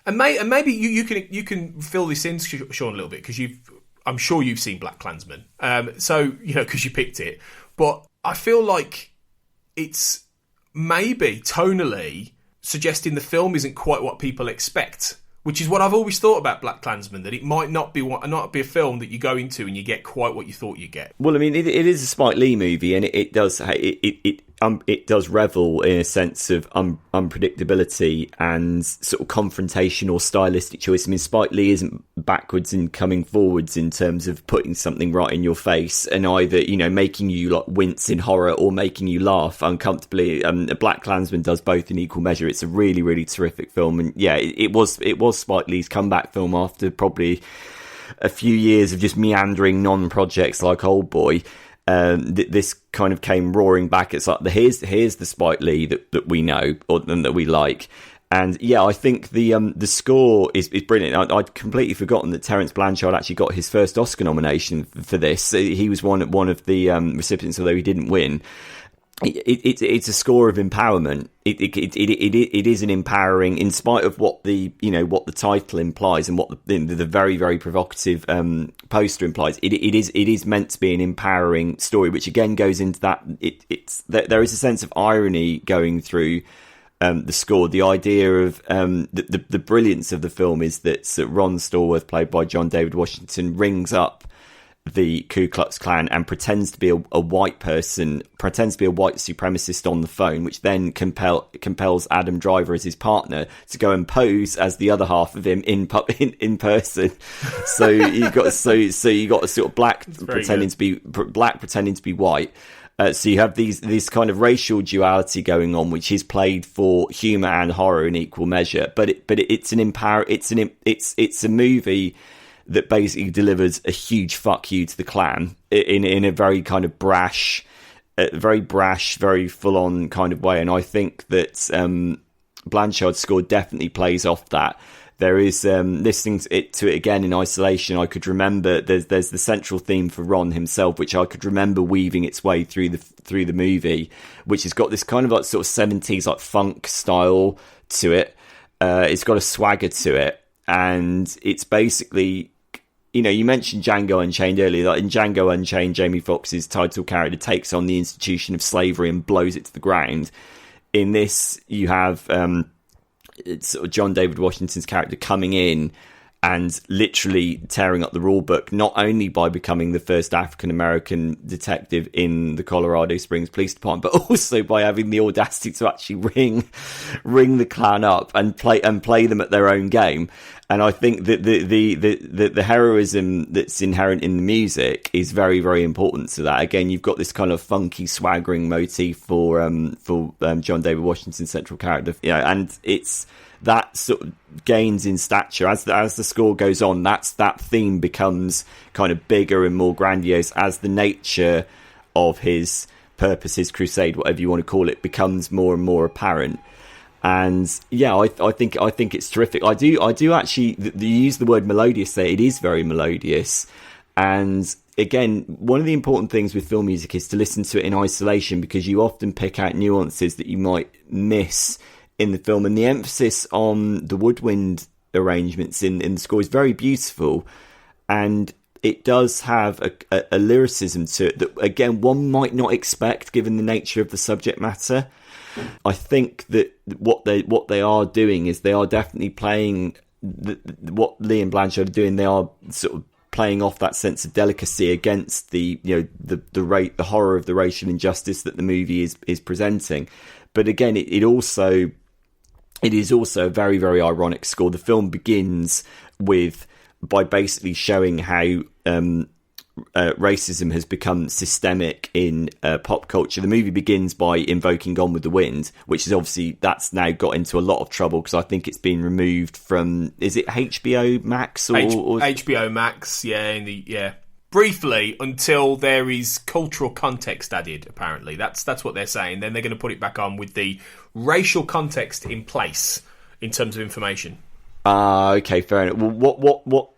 and maybe you can fill this in, Sean, a little bit, because I'm sure you've seen BlackKklansmen, so because you picked it, but I feel like it's maybe tonally suggesting the film isn't quite what people expect, which is what I've always thought about BlackKklansmen, that it might not be a film that you go into and you get quite what you thought you get. Well, I mean, it is a Spike Lee movie, and it does revel in a sense of unpredictability and sort of confrontation or stylistic choice. I mean, Spike Lee isn't backwards and coming forwards in terms of putting something right in your face and either, you know, making you like wince in horror or making you laugh uncomfortably. BlackKklansman does both in equal measure. It's a really, really terrific film, and yeah, it was Spike Lee's comeback film after probably a few years of just meandering non-projects like Oldboy. This kind of came roaring back. It's like here's the Spike Lee that we know and that we like. And yeah, I think the score is brilliant. I'd completely forgotten that Terence Blanchard actually got his first Oscar nomination for this. He was one of the recipients, although he didn't win. It's a score of empowerment. It is an empowering, in spite of what the title implies and what the very, very provocative poster implies. It is meant to be an empowering story, which again goes into that. There is a sense of irony going through the score. The idea of the brilliance of the film is that Ron Stallworth, played by John David Washington, rings up the Ku Klux Klan and pretends to be a white person, pretends to be a white supremacist on the phone, which then compels Adam Driver as his partner to go and pose as the other half of him in person. So you got a sort of black pretending to be black, pretending to be white. So you have this kind of racial duality going on, which is played for humour and horror in equal measure. But it's a movie that basically delivers a huge fuck you to the Klan in a very kind of brash, very full on kind of way. And I think that Blanchard's score definitely plays off that. There is listening to it again in isolation. I could remember there's the central theme for Ron himself, which I could remember weaving its way through the movie, which has got this kind of like sort of 70s like funk style to it. It's got a swagger to it, and it's basically, you know, you mentioned Django Unchained earlier. Like in Django Unchained, Jamie Foxx's title character takes on the institution of slavery and blows it to the ground. In this, you have it's sort of John David Washington's character coming in and literally tearing up the rule book, not only by becoming the first African-American detective in the Colorado Springs Police Department, but also by having the audacity to actually ring the Klan up and play them at their own game. And I think that the heroism that's inherent in the music is very, very important to that. Again, you've got this kind of funky, swaggering motif for John David Washington's central character, you know, and it's that sort of gains in stature as the score goes on. That theme becomes kind of bigger and more grandiose as the nature of his purpose, his crusade, whatever you want to call it, becomes more and more apparent. And yeah, I think it's terrific. I do actually. You use the word melodious there. It is very melodious. And again, one of the important things with film music is to listen to it in isolation, because you often pick out nuances that you might miss in the film. And the emphasis on the woodwind arrangements in the score is very beautiful, and it does have a lyricism to it that, again, one might not expect given the nature of the subject matter. I think that what they are doing is they are definitely playing what Lee and Blanchard are doing. They are sort of playing off that sense of delicacy against the horror of the racial injustice that the movie is presenting. But again, it is also a very, very ironic score. The film begins by basically showing how racism has become systemic in pop culture. The movie begins by invoking Gone with the Wind, which is obviously, that's now got into a lot of trouble because I think it's been removed from, is it HBO Max or HBO Max? Yeah, briefly, until there is cultural context added. Apparently, that's what they're saying. Then they're going to put it back on with the racial context in place in terms of information. Okay, fair enough. Well, what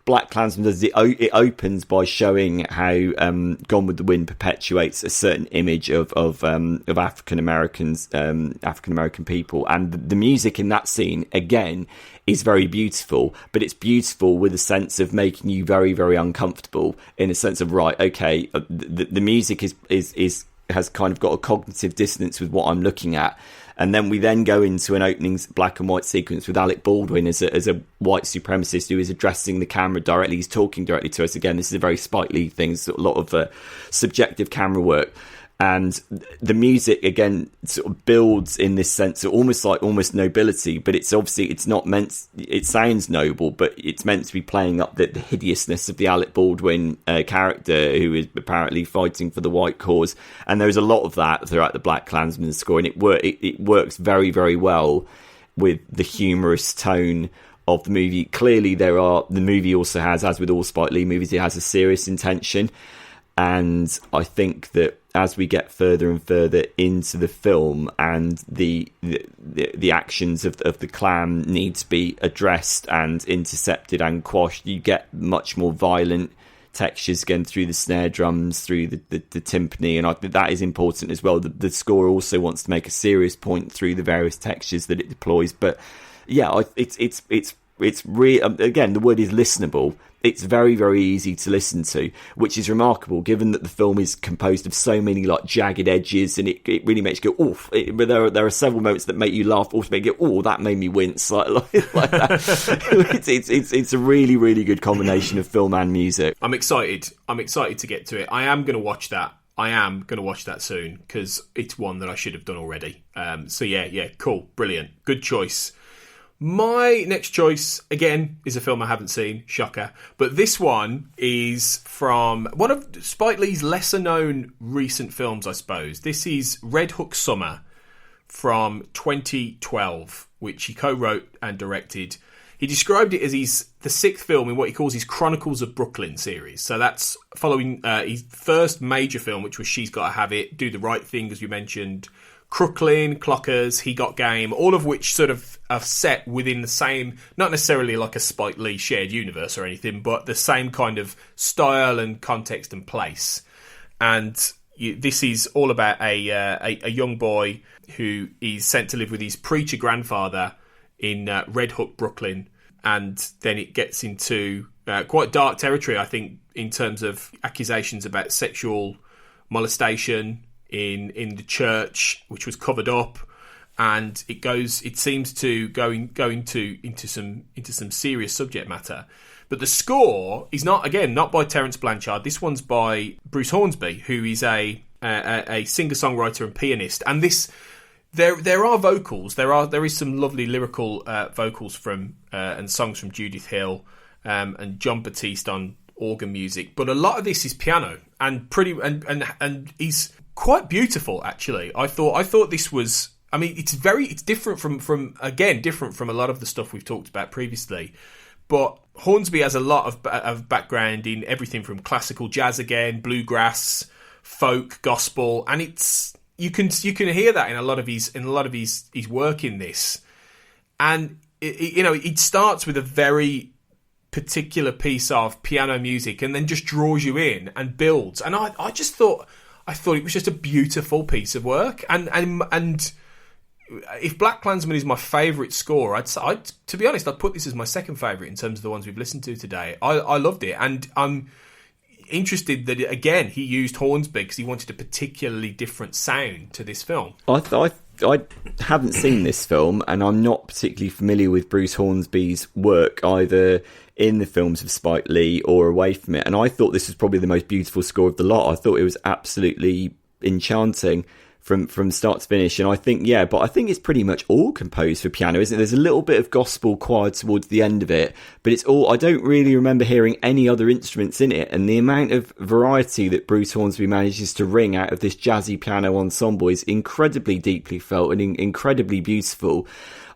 BlackKklansmen does, it opens by showing how Gone with the Wind perpetuates a certain image of African Americans, African American people, and the music in that scene again is very beautiful, but it's beautiful with a sense of making you very, very uncomfortable, in a sense of, right, okay, the music is has kind of got a cognitive dissonance with what I'm looking at. And then we then go into an opening black and white sequence with Alec Baldwin as a white supremacist who is addressing the camera directly. He's talking directly to us. Again, this is a very Spike Lee thing. It's a lot of subjective camera work. And the music, again, sort of builds in this sense of almost nobility, but it's obviously, it's not meant, it sounds noble, but it's meant to be playing up the hideousness of the Alec Baldwin character who is apparently fighting for the white cause. And there's a lot of that throughout the BlackKklansmen score, and it works very, very well with the humorous tone of the movie. Clearly, the movie also has, as with all Spike Lee movies, it has a serious intention. And I think that as we get further and further into the film, and the actions of the Klan need to be addressed and intercepted and quashed, you get much more violent textures again through the snare drums, through the timpani, and I think that is important as well. The score also wants to make a serious point through the various textures that it deploys. But yeah, it's again, the word is listenable. It's very, very easy to listen to, which is remarkable given that the film is composed of so many like jagged edges, and it really makes you go, oof. But there are several moments that make you laugh, also make you go, oh, that made me wince, like that. It's a really, really good combination of film and music. I'm excited to get to it. I am going to watch that soon, because it's one that I should have done already. So yeah, cool, brilliant, good choice. My next choice, again, is a film I haven't seen, shocker. But this one is from one of Spike Lee's lesser-known recent films, I suppose. This is Red Hook Summer from 2012, which he co-wrote and directed. He described it as the sixth film in what he calls his Chronicles of Brooklyn series. So that's following his first major film, which was She's Gotta Have It, Do the Right Thing, as we mentioned, Crooklyn, Clockers, He Got Game, all of which sort of are set within the same, not necessarily like a Spike Lee shared universe or anything, but the same kind of style and context and place. And this is all about a young boy who is sent to live with his preacher grandfather in Red Hook, Brooklyn. And then it gets into quite dark territory, I think, in terms of accusations about sexual molestation in the church, which was covered up, and it seems to go into some serious subject matter. But the score is not by Terence Blanchard. This one's by Bruce Hornsby, who is a singer-songwriter and pianist. And there are vocals. There is some lovely lyrical vocals from and songs from Judith Hill and John Batiste on organ music. But a lot of this is piano and he's quite beautiful, actually. I thought this was, I mean, it's different from a lot of the stuff we've talked about previously. But Hornsby has a lot of background in everything from classical jazz, again, bluegrass, folk, gospel, and you can hear that in a lot of his work in this. And it starts with a very particular piece of piano music, and then just draws you in and builds. And I just thought it was just a beautiful piece of work. And if BlackKklansmen is my favourite score, to be honest, I'd put this as my second favourite in terms of the ones we've listened to today. I loved it, and I'm interested that again he used Hornsby because he wanted a particularly different sound to this film. I haven't seen this film, and I'm not particularly familiar with Bruce Hornsby's work either in the films of Spike Lee or away from it. And I thought this was probably the most beautiful score of the lot. I thought it was absolutely enchanting from start to finish. And I think it's pretty much all composed for piano, isn't it? There's a little bit of gospel choir towards the end of it, but it's all, I don't really remember hearing any other instruments in it. And the amount of variety that Bruce Hornsby manages to wring out of this jazzy piano ensemble is incredibly deeply felt and incredibly beautiful.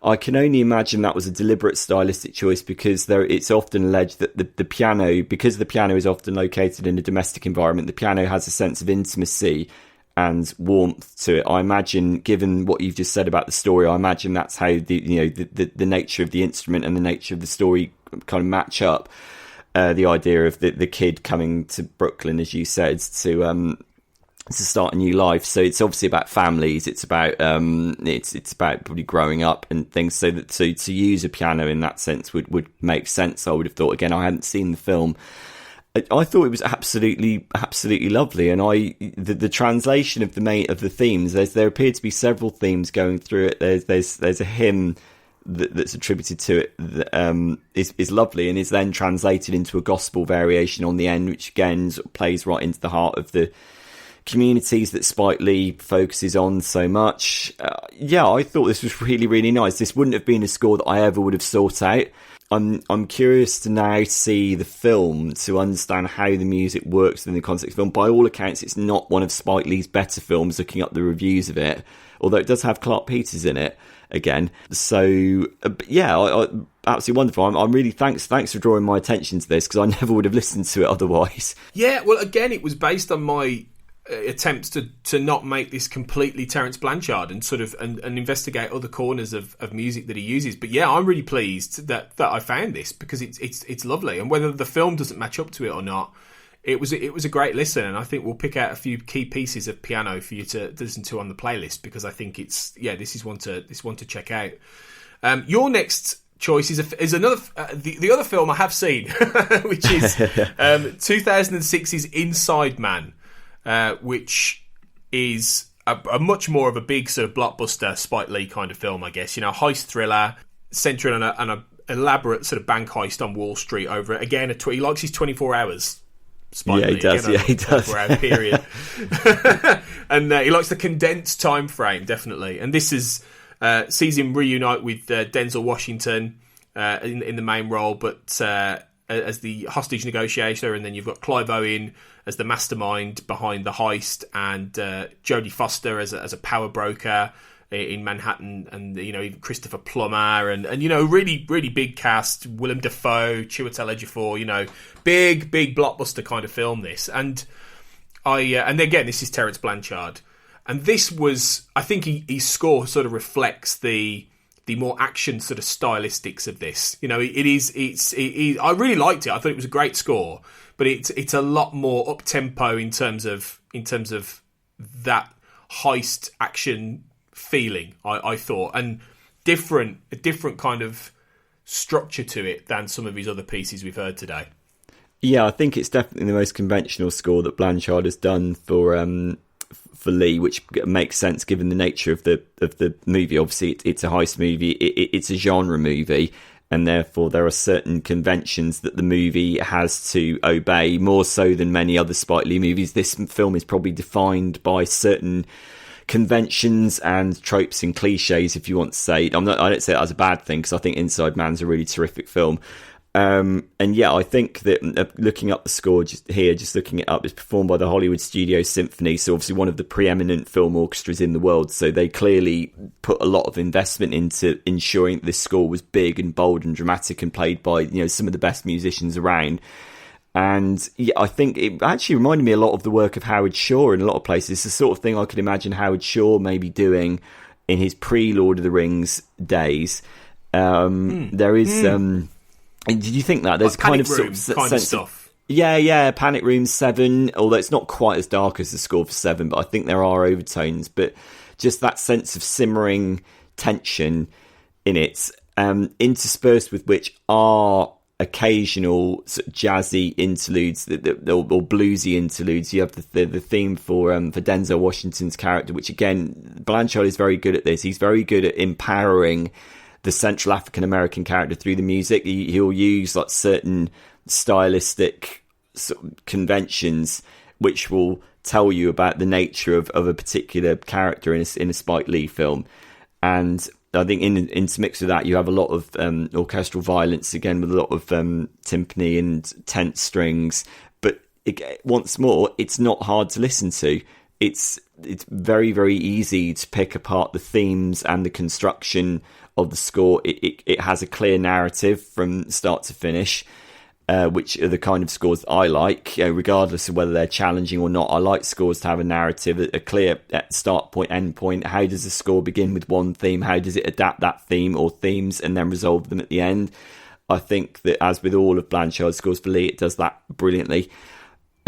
I can only imagine that was a deliberate stylistic choice, because it's often alleged that the piano, because the piano is often located in a domestic environment, the piano has a sense of intimacy and warmth to it. I imagine, given what you've just said about the story, I imagine that's how the nature of the instrument and the nature of the story kind of match up. The idea of the kid coming to Brooklyn, as you said, to start a new life. So it's obviously about families. It's about it's about probably growing up and things. So to use a piano in that sense would make sense, I would have thought. Again, I hadn't seen the film. I thought it was absolutely lovely, and the translation of the themes. There appeared to be several themes going through it. There's a hymn that's attributed to it that is lovely, and is then translated into a gospel variation on the end, which again sort of plays right into the heart of the communities that Spike Lee focuses on so much. I thought this was really, really nice. This wouldn't have been a score that I ever would have sought out. I'm curious to now see the film to understand how the music works in the context of the film. By all accounts, it's not one of Spike Lee's better films, looking up the reviews of it, although it does have Clark Peters in it again. So, absolutely wonderful. I'm really thanks for drawing my attention to this, because I never would have listened to it otherwise. Yeah, well, again, it was based on my attempts to not make this completely Terence Blanchard and sort of and investigate other corners of music that he uses. But yeah, I'm really pleased that I found this, because it's lovely, and whether the film doesn't match up to it or not, it was a great listen, and I think we'll pick out a few key pieces of piano for you to listen to on the playlist, because I think this is one to check out. Your next choice is another the other film I have seen, which is 2006's Inside Man. Which is a much more of a big sort of blockbuster Spike Lee kind of film, I guess. Heist thriller, centering on an elaborate sort of bank heist on Wall Street over, again, he likes his 24 hours. Spike Lee, he does. Again, he does. 24-hour period. And he likes the condensed time frame, definitely. And this is sees him reunite with Denzel Washington in the main role, but as the hostage negotiator, and then you've got Clive Owen as the mastermind behind the heist, and Jodie Foster as a power broker in Manhattan, and even Christopher Plummer, and really, really big cast. Willem Dafoe, Chiwetel Ejiofor, big blockbuster kind of film. This, and and again, this is Terence Blanchard, and this was, I think, his score sort of reflects the more action sort of stylistics of this. I really liked it. I thought it was a great score, but it's a lot more up tempo in terms of that heist action feeling. I thought, and a different kind of structure to it than some of his other pieces we've heard today. Yeah, I think it's definitely the most conventional score that Blanchard has done for Lee, which makes sense given the nature of the movie. Obviously, it's a heist movie. It's a genre movie, and therefore there are certain conventions that the movie has to obey, more so than many other Spike Lee movies. This film is probably defined by certain conventions and tropes and cliches, if you want to say. I don't say that as a bad thing, because I think Inside Man's a really terrific film. And yeah, I think that looking up the score just looking it up, it's performed by the Hollywood Studio Symphony, so obviously one of the preeminent film orchestras in the world. So they clearly put a lot of investment into ensuring that this score was big and bold and dramatic, and played by some of the best musicians around. And yeah, I think it actually reminded me a lot of the work of Howard Shore in a lot of places. It's the sort of thing I could imagine Howard Shore maybe doing in his pre-Lord of the Rings days. There is. Did you think that there's like kind of stuff? Yeah, Panic Room 7, although it's not quite as dark as the score for 7, but I think there are overtones. But just that sense of simmering tension in it, interspersed with which are occasional sort of jazzy interludes, or bluesy interludes. You have the theme for Denzel Washington's character, which again, Blanchard is very good at this. He's very good at empowering the Central African American character through the music. He'll use like certain stylistic sort of conventions which will tell you about the nature of a particular character in a Spike Lee film. And I think intermixed with that, you have a lot of orchestral violence, again with a lot of timpani and tense strings. But once more, it's not hard to listen to. It's very, very easy to pick apart the themes and the construction of the score. It has a clear narrative from start to finish, which are the kind of scores that I like, regardless of whether they're challenging or not. I like scores to have a narrative, a clear start point, end point. How does the score begin with one theme? How does it adapt that theme or themes and then resolve them at the end? I think that, as with all of Blanchard's scores for Lee, it does that brilliantly.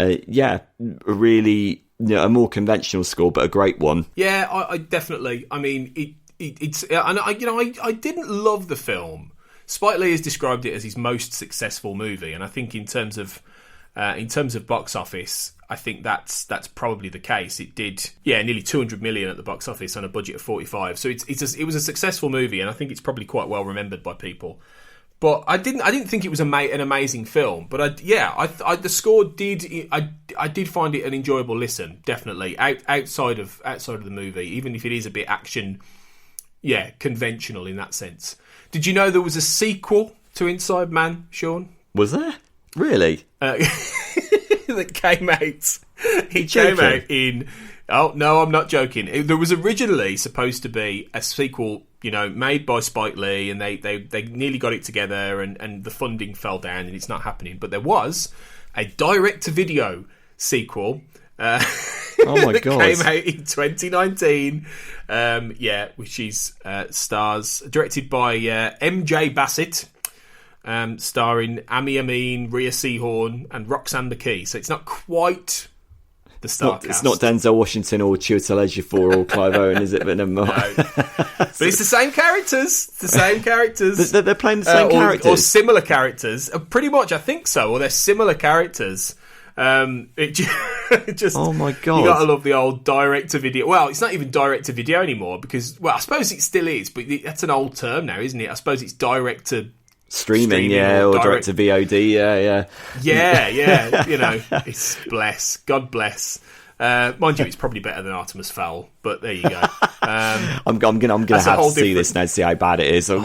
Really, a more conventional score, but a great one. Yeah, I definitely. I mean, it's and I didn't love the film. Spike Lee has described it as his most successful movie, and I think in terms of In terms of box office, I think that's probably the case. It did, nearly 200 million at the box office on a budget of 45. So it was a successful movie, and I think it's probably quite well remembered by people. But I didn't think it was an amazing film. But the score did. I did find it an enjoyable listen, definitely outside of the movie, even if it is a bit action, conventional in that sense. Did you know there was a sequel to Inside Man, Sean? Was there? Really? That came out. It came out in. Oh no, I'm not joking. There was originally supposed to be a sequel, made by Spike Lee, and they nearly got it together, and the funding fell down, and it's not happening. But there was a direct-to-video sequel. Oh my god! Came out in 2019. Which is stars directed by MJ Bassett. Starring Ami Amin, Rhea Seehorn, and Roxanne McKee. So it's not quite the star cast. It's not Denzel Washington or Chiwetel Ejiofor or Clive Owen, is it? But never mind. No. But it's the same characters. It's the same characters. They're playing the same characters? Or similar characters. Pretty much, I think so. Or they're similar characters. It just... Oh my god. You gotta love the old direct-to-video. Well, it's not even direct-to-video anymore because... Well, I suppose it still is, but that's an old term now, isn't it? I suppose it's direct-to... Streaming, or direct to VOD, yeah. It's God bless. Mind you, it's probably better than Artemis Fowl, but there you go. I'm gonna have to see this now to see how bad it is. Thing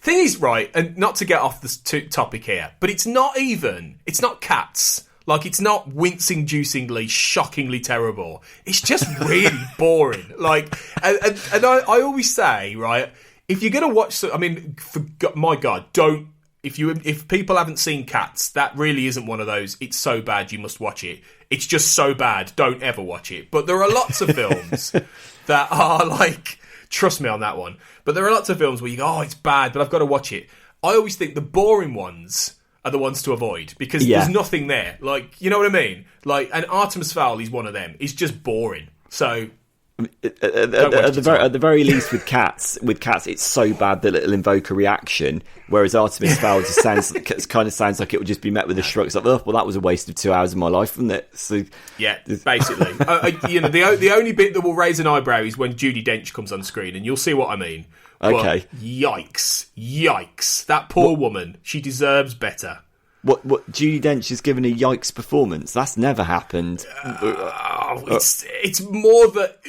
is, right, and not to get off this topic here, but it's not Cats. Like, it's not wincing-juicingly, shockingly terrible. It's just really boring. Like, and I always say, right. If you're going to watch... my God, don't... If people haven't seen Cats, that really isn't one of those, it's so bad you must watch it. It's just so bad, don't ever watch it. But there are lots of films that are like... Trust me on that one. But there are lots of films where you go, it's bad, but I've got to watch it. I always think the boring ones are the ones to avoid because there's nothing there. Like, you know what I mean? Like, and Artemis Fowl is one of them. It's just boring. So... At the very least, with cats, it's so bad that it'll invoke a reaction. Whereas Artemis Fowl just sounds like it would just be met with a shrug. It's like, oh, well, that was a waste of 2 hours of my life, wasn't it? So, yeah, basically, the only bit that will raise an eyebrow is when Judi Dench comes on screen, and you'll see what I mean. Okay. But yikes! That poor woman. She deserves better. What Judi Dench has given a yikes performance? That's never happened. It's more that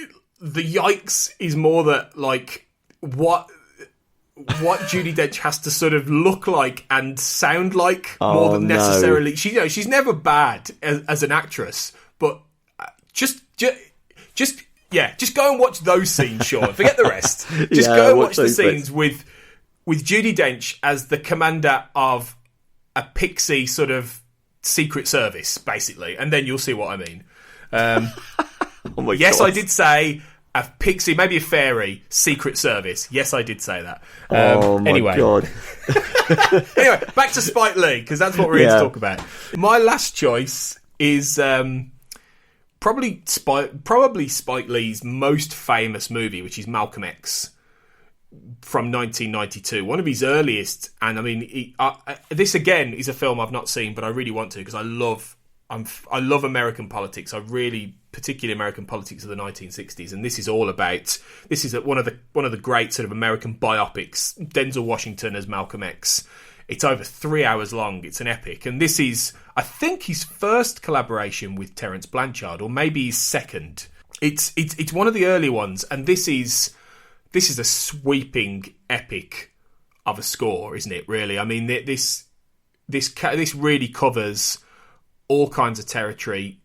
the yikes is more that like what Judi Dench has to sort of look like and sound like more than necessarily. No. She's never bad as an actress, but just go and watch those scenes, Sean. Forget the rest. Just go and watch the scenes with Judi Dench as the commander of a pixie sort of secret service, basically, and then you'll see what I mean. Oh my yes, God. I did say a pixie, maybe a fairy secret service. Yes, I did say that. Oh my God. Anyway, back to Spike Lee, because that's what we're here to talk about. My last choice is probably Spike Lee's most famous movie, which is Malcolm X from 1992, one of his earliest. And I mean, this again is a film I've not seen, but I really want to because I love American politics. Particularly American politics of the 1960s, and this is all about. This is one of the great sort of American biopics. Denzel Washington as Malcolm X. It's over 3 hours long. It's an epic, and this is, I think, his first collaboration with Terence Blanchard, or maybe his second. It's one of the early ones, and this is a sweeping epic of a score, isn't it? Really, I mean, this really covers all kinds of territory.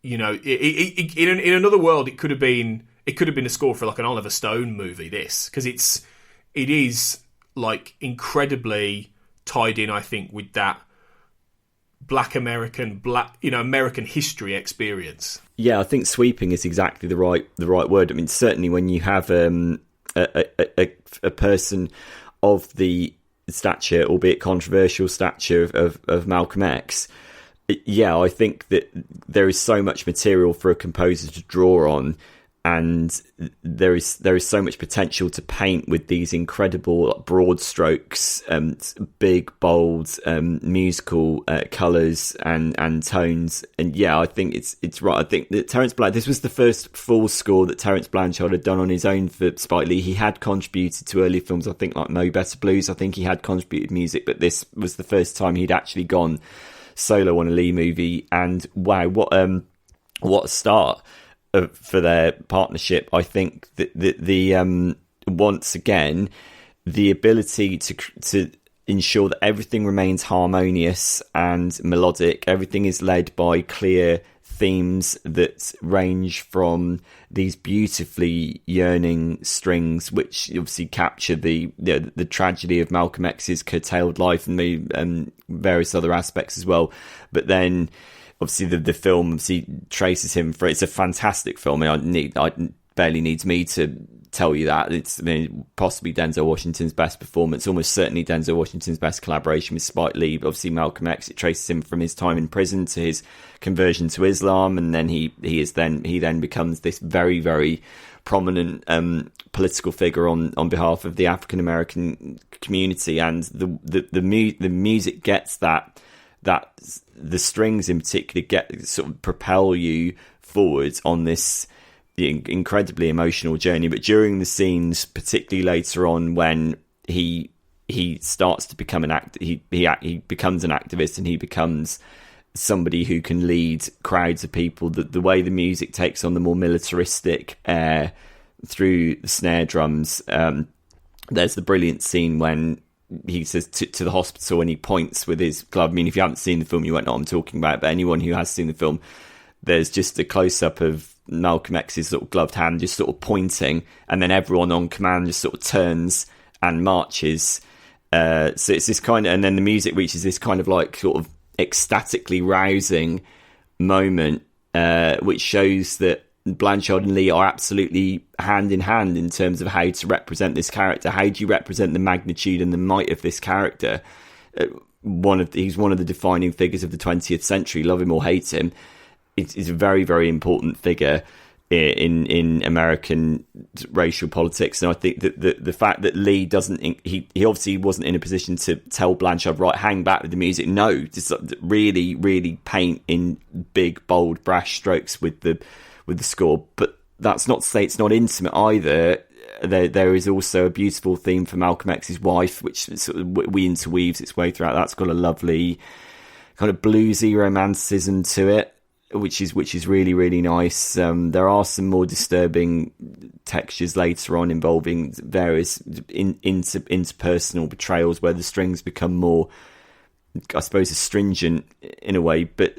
You know, in another world, it could have been a score for like an Oliver Stone movie. This, because it is like incredibly tied in, I think, with that American history experience. Yeah, I think sweeping is exactly the right word. I mean, certainly when you have a person of the stature, albeit controversial stature, of Malcolm X. Yeah, I think that there is so much material for a composer to draw on, and there is so much potential to paint with these incredible broad strokes, big, bold, musical colours and tones. And yeah, I think it's right. I think that this was the first full score that Terence Blanchard had done on his own for Spike Lee. He had contributed to earlier films, I think, like Mo Better Blues. I think he had contributed music, but this was the first time he'd actually gone solo on a Lee movie. And wow, what a start for their partnership. I think that the once again, the ability to ensure that everything remains harmonious and melodic, everything is led by clear themes that range from these beautifully yearning strings, which obviously capture the tragedy of Malcolm X's curtailed life and various other aspects as well. But then obviously the film obviously traces him it's a fantastic film. I mean, it barely needs me to tell you that. It's possibly Denzel Washington's best performance, almost certainly Denzel Washington's best collaboration with Spike Lee. But obviously Malcolm X, it traces him from his time in prison to his conversion to Islam, and then he then becomes this very, very prominent political figure on behalf of the African American community. And the music gets that the strings in particular sort of propel you forwards on this incredibly emotional journey. But during the scenes, particularly later on, when he starts to become he becomes an activist, and he becomes somebody who can lead crowds of people, the way the music takes on the more militaristic air through the snare drums. There's the brilliant scene when he says to the hospital, and he points with his glove. I mean, if you haven't seen the film, you won't know what I'm talking about, but anyone who has seen the film, there's just a close-up of Malcolm X's sort of gloved hand just sort of pointing, and then everyone on command just sort of turns and marches. So it's this kind of, and then the music reaches this kind of like sort of ecstatically rousing moment, which shows that Blanchard and Lee are absolutely hand in hand in terms of how to represent this character. How do you represent the magnitude and the might of this character? He's one of the defining figures of the 20th century. Love him or hate him, he's a very, very important figure in American racial politics. And I think that the fact that Lee he obviously wasn't in a position to tell Blanchard, right, hang back with the music. No, just really, really paint in big, bold, brash strokes with the score. But that's not to say it's not intimate either. There is also a beautiful theme for Malcolm X's wife, which sort of interweaves its way throughout. That's got a lovely kind of bluesy romanticism to it, which is really, really nice. There are some more disturbing textures later on involving various interpersonal betrayals, where the strings become more, I suppose, astringent in a way. But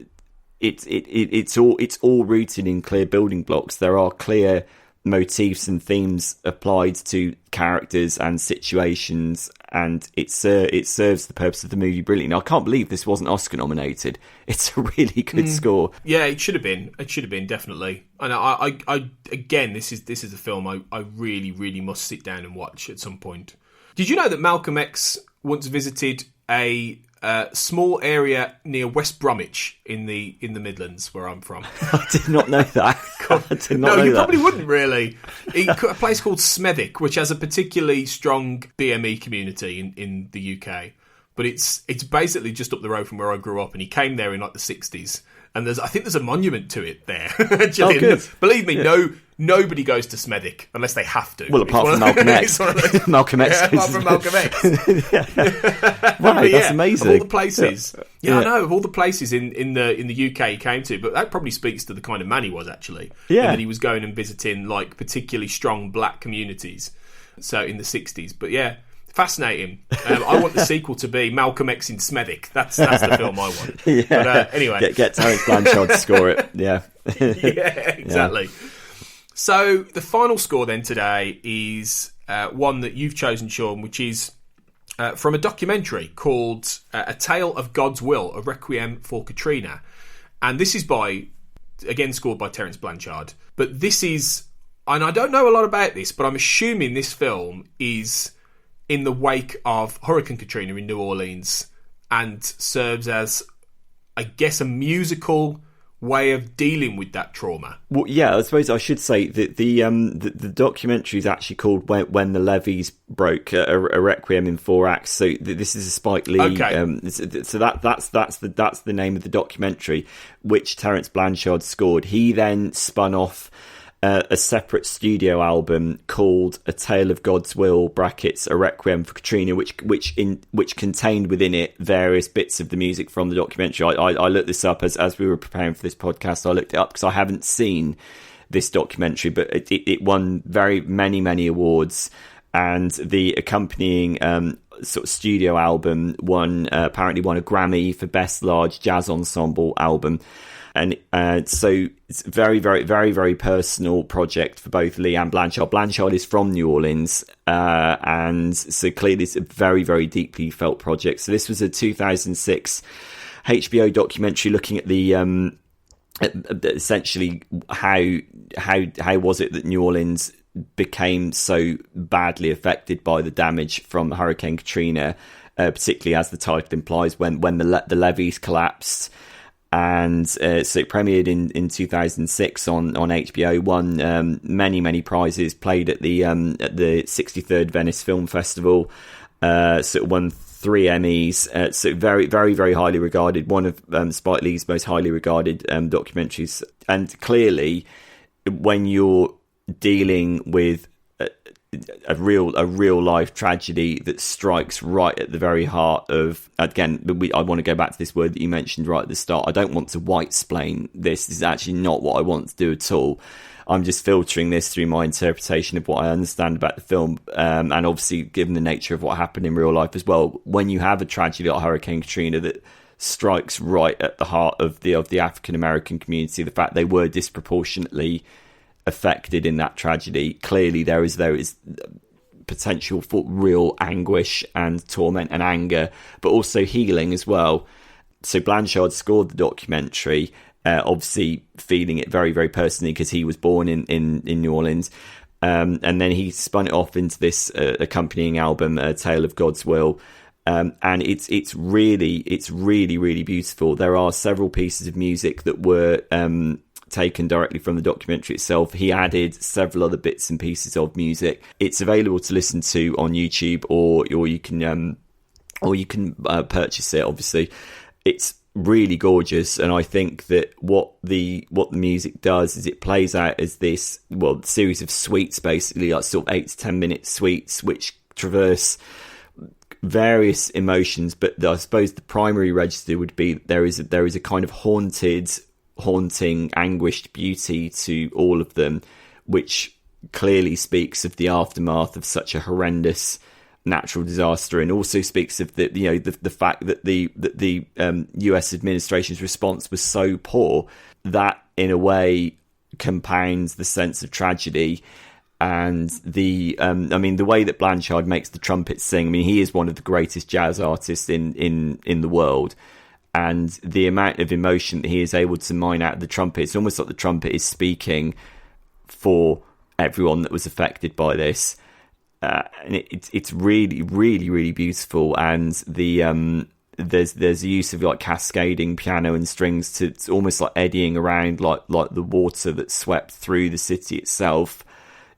it's all rooted in clear building blocks. There are clear motifs and themes applied to characters and situations, and it serves the purpose of the movie brilliantly. I can't believe this wasn't Oscar nominated. It's a really good score. Yeah, it should have been. It should have been, definitely. And I again, this is a film I really, really must sit down and watch at some point. Did you know that Malcolm X once visited a small area near West Bromwich in the Midlands, where I'm from? I did not know that. I did not know you that. Probably wouldn't really. A place called Smethwick, which has a particularly strong BME community in the UK, but it's basically just up the road from where I grew up. And he came there in like the 60s, and I think there's a monument to it there. Actually, good. Believe me, nobody goes to Smethwick unless they have to. Well, apart from Malcolm X. Malcolm X. Yeah, apart from Malcolm X. Wow, that's amazing. Of all the places, I know, of all the places in the UK he came to, but that probably speaks to the kind of man he was, actually. Yeah. And that he was going and visiting like particularly strong black communities. So in the 60s, but yeah. Fascinating. I want the sequel to be Malcolm X in Smethwick. That's the film I want. Yeah. But anyway, get Terence Blanchard to score it. Yeah. Yeah, exactly. Yeah. So the final score then today is one that you've chosen, Sean, which is from a documentary called A Tale of God's Will, A Requiem for Katrina. And this is scored by Terence Blanchard. But this is, and I don't know a lot about this, but I'm assuming this film is in the wake of Hurricane Katrina in New Orleans, and serves as, I guess, a musical way of dealing with that trauma. Well, yeah, I suppose I should say that the documentary is actually called "When the Levees Broke," a Requiem in 4 acts. So this is a Spike Lee. Okay. So that's the name of the documentary, which Terence Blanchard scored. He then spun off a separate studio album called "A Tale of God's Will" (brackets A Requiem for Katrina), which contained within it various bits of the music from the documentary. I looked this up as we were preparing for this podcast. I looked it up because I haven't seen this documentary, but it won many awards, and the accompanying sort of studio album apparently won a Grammy for Best Large Jazz Ensemble Album. And so it's a very personal project for both Lee and Blanchard. Blanchard is from New Orleans, and so clearly it's a very deeply felt project. So this was a 2006 HBO documentary looking at the essentially how was it that New Orleans became so badly affected by the damage from Hurricane Katrina, particularly as the title implies, when the levees collapsed. And so it premiered in 2006 on HBO, won many prizes, played at the 63rd Venice Film Festival, so it won 3 Emmys, so very highly regarded, one of Spike Lee's most highly regarded documentaries. And clearly, when you're dealing with a real life tragedy that strikes right at the very heart of, again, I want to go back to this word that you mentioned right at the start. I don't want to white-splain this. This is actually not what I want to do at all. I'm just filtering this through my interpretation of what I understand about the film, and obviously given the nature of what happened in real life as well. When you have a tragedy like Hurricane Katrina that strikes right at the heart of the African American community, the fact they were disproportionately affected in that tragedy, clearly there is potential for real anguish and torment and anger, but also healing as well. So Blanchard scored the documentary, obviously feeling it very personally because he was born in New Orleans, and then he spun it off into this accompanying album, A Tale of God's Will, and it's really beautiful. There are several pieces of music that were taken directly from the documentary itself. He added several other bits and pieces of music. It's available to listen to on YouTube, or you can purchase it. Obviously, it's really gorgeous, and I think that what the music does is it plays out as this series of suites, basically like sort of 8 to 10 minute suites, which traverse various emotions. But I suppose the primary register would be there is a kind of haunting, anguished beauty to all of them, which clearly speaks of the aftermath of such a horrendous natural disaster, and also speaks of the fact that the US administration's response was so poor that in a way compounds the sense of tragedy. And the way that Blanchard makes the trumpet sing, he is one of the greatest jazz artists in the world. And the amount of emotion that he is able to mine out of the trumpet, it's almost like the trumpet is speaking for everyone that was affected by this. And it's really beautiful. And there's a use of like cascading piano and strings to it's almost like eddying around like the water that swept through the city itself.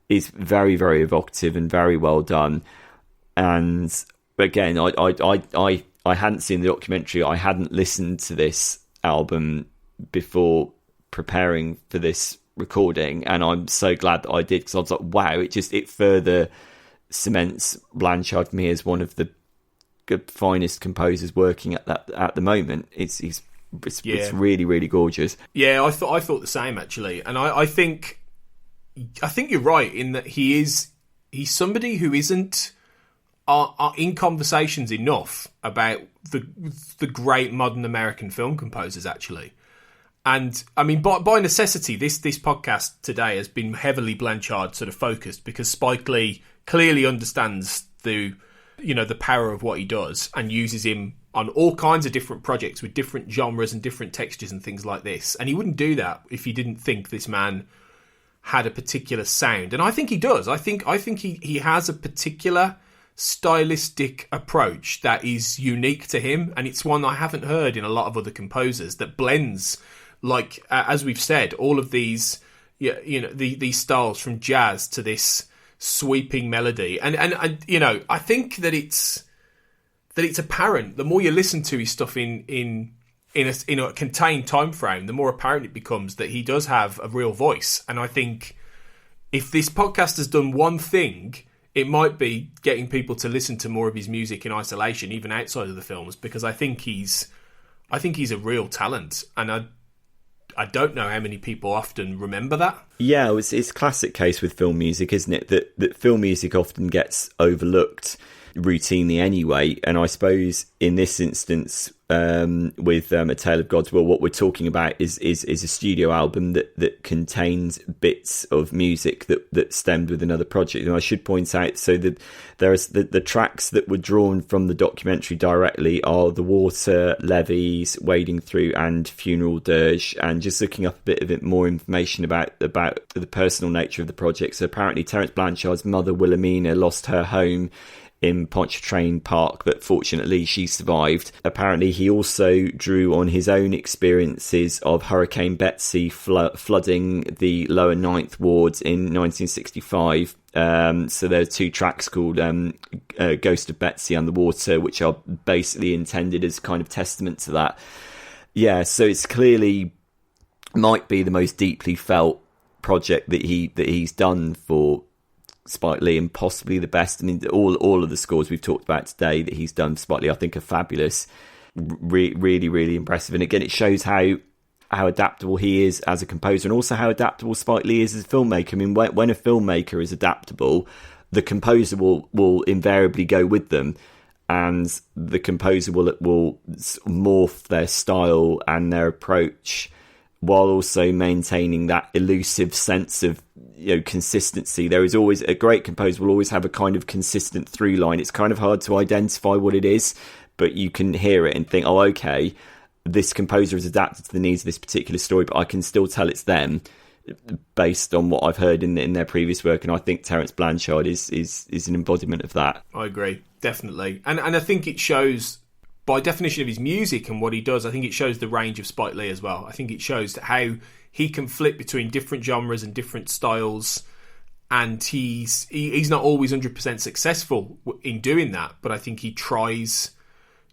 Is very evocative and very well done. And again, I hadn't seen the documentary. I hadn't listened to this album before preparing for this recording, and I'm so glad that I did, because I was like, wow, it further cements Blanchard for me as one of the finest composers working at the moment. It's really gorgeous. Yeah, I thought the same actually, and I think you're right in that he's somebody who isn't are in conversations enough about the great modern American film composers, actually. And by necessity, this podcast today has been heavily Blanchard sort of focused, because Spike Lee clearly understands the power of what he does and uses him on all kinds of different projects with different genres and different textures and things like this. And he wouldn't do that if he didn't think this man had a particular sound. And I think he does. I think he has a particular stylistic approach that is unique to him, and it's one I haven't heard in a lot of other composers, that blends like as we've said, all of these, these styles from jazz to this sweeping melody, and I think that it's apparent the more you listen to his stuff in a contained time frame, the more apparent it becomes that he does have a real voice. And I think if this podcast has done one thing, it might be getting people to listen to more of his music in isolation, even outside of the films, because I think he's a real talent, and I don't know how many people often remember that. Yeah, it's a classic case with film music, isn't it? That film music often gets overlooked routinely anyway. And I suppose in this instance, with A Tale of God's Will, what we're talking about is a studio album that contains bits of music that stemmed with another project. And I should point out, so that there's the tracks that were drawn from the documentary directly are The Water, Levees, Wading Through, and Funeral Dirge. And just looking up a bit of it, more information about the personal nature of the project. So apparently Terence Blanchard's mother, Wilhelmina, lost her home in Pontchartrain Park, but fortunately she survived. Apparently he also drew on his own experiences of Hurricane Betsy flooding the lower Ninth Wards in 1965. So there are two tracks called Ghost of Betsy and The Water, which are basically intended as kind of testament to that. Yeah, so it's clearly might be the most deeply felt project that he's done for Spike Lee, and possibly the best. I mean, all of the scores we've talked about today that he's done for Spike Lee, I think, are fabulous. Really, really impressive. And again, it shows how adaptable he is as a composer, and also how adaptable Spike Lee is as a filmmaker. I mean, when a filmmaker is adaptable, the composer will invariably go with them, and the composer will morph their style and their approach while also maintaining that elusive sense of consistency. There is always a great composer will always have a kind of consistent through line. It's kind of hard to identify what it is, but you can hear it and think, oh, okay, this composer has adapted to the needs of this particular story, but I can still tell it's them based on what I've heard in their previous work. And I think Terence Blanchard is an embodiment of that. I agree, definitely. And I think it shows, by definition of his music and what he does, I think it shows the range of Spike Lee as well. I think it shows how he can flip between different genres and different styles, and he's not always 100% successful in doing that, but I think he tries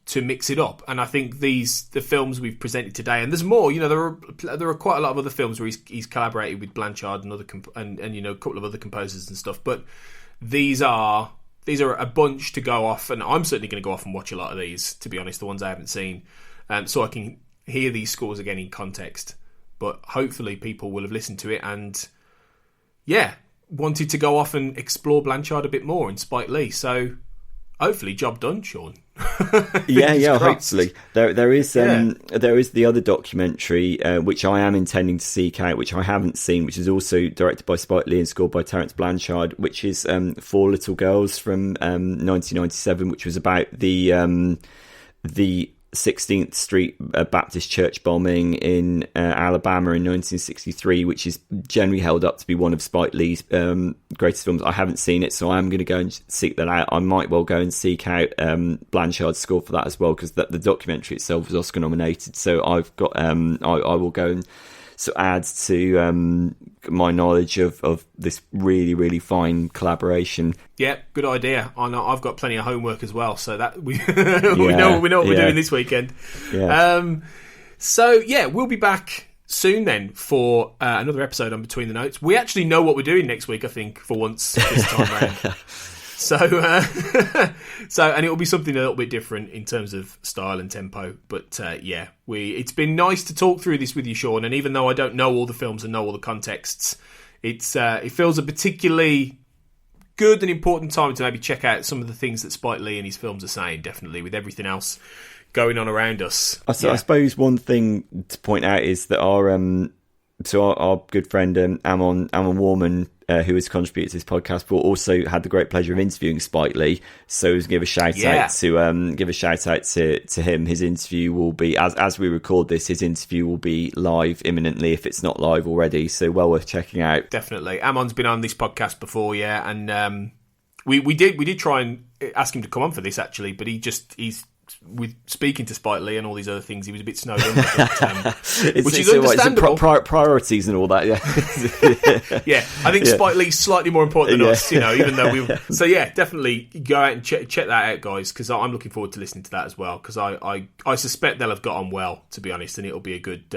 to mix it up. And I think the films we've presented today, and there's more, there are quite a lot of other films where he's collaborated with Blanchard and other and a couple of other composers and stuff, but these are a bunch to go off, and I'm certainly going to go off and watch a lot of these, to be honest, the ones I haven't seen, so I can hear these scores again in context. But hopefully people will have listened to it and, wanted to go off and explore Blanchard a bit more and Spike Lee. So hopefully job done, Sean. yeah, hopefully. There is the other documentary, which I am intending to seek out, which I haven't seen, which is also directed by Spike Lee and scored by Terence Blanchard, which is Four Little Girls from 1997, which was about the 16th Street Baptist Church bombing in Alabama in 1963, which is generally held up to be one of Spike Lee's greatest films. I haven't seen it, so I'm going to go and seek that out. I might well go and seek out Blanchard's score for that as well, because the documentary itself was Oscar nominated. So I've got I will go and add to my knowledge of this really, really fine collaboration. Yeah, good idea. I've got plenty of homework as well, so that we know what we're doing this weekend. Yeah. So we'll be back soon then for another episode on Between the Notes. We actually know what we're doing next week, I think, for once this time around. So and it will be something a little bit different in terms of style and tempo. But it's been nice to talk through this with you, Sean. And even though I don't know all the films and know all the contexts, it feels a particularly good and important time to maybe check out some of the things that Spike Lee and his films are saying. Definitely, with everything else going on around us. I suppose one thing to point out is that our good friend Amon Warman, who has contributed to this podcast, but also had the great pleasure of interviewing Spike Lee. So give a shout out to him. His interview will be, as we record this, his interview will be live imminently if it's not live already. So well worth checking out. Definitely. Amon's been on this podcast before, and we did try and ask him to come on for this actually, but he's with speaking to Spike Lee and all these other things, he was a bit snowed under, but, which is It's understandable. Priorities and all that, yeah. Yeah, I think Spike Lee's slightly more important than us, even though we. So yeah, definitely go out and check that out, guys, because I'm looking forward to listening to that as well. Because I suspect they'll have got on well, to be honest, and it'll be a good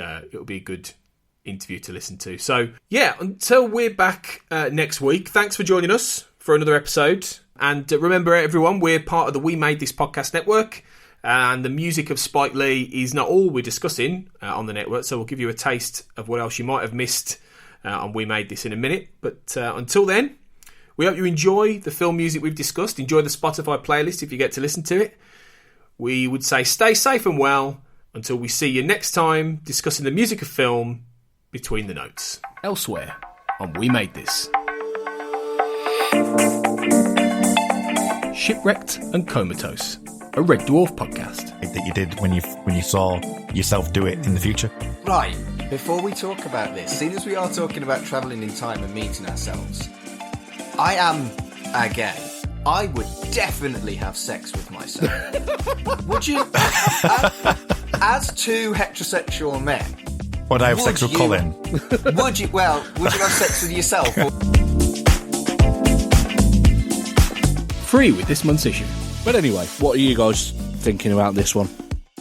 interview to listen to. So yeah, until we're back next week, thanks for joining us for another episode. And remember, everyone, we're part of the We Made This podcast network. And the music of Spike Lee is not all we're discussing on the network, so we'll give you a taste of what else you might have missed on We Made This in a minute. But until then, we hope you enjoy the film music we've discussed. Enjoy the Spotify playlist if you get to listen to it. We would say stay safe and well until we see you next time discussing the music of film Between the Notes. Elsewhere on We Made This. Shipwrecked and Comatose, a Red Dwarf podcast. That you did when you saw yourself do it in the future. Right, before we talk about this, seeing as we are talking about travelling in time and meeting ourselves, I am a gay. I would definitely have sex with myself. Would you? As two heterosexual men. Would I have sex with Colin? Would you have sex with yourself? Free with this month's issue. But anyway, what are you guys thinking about this one?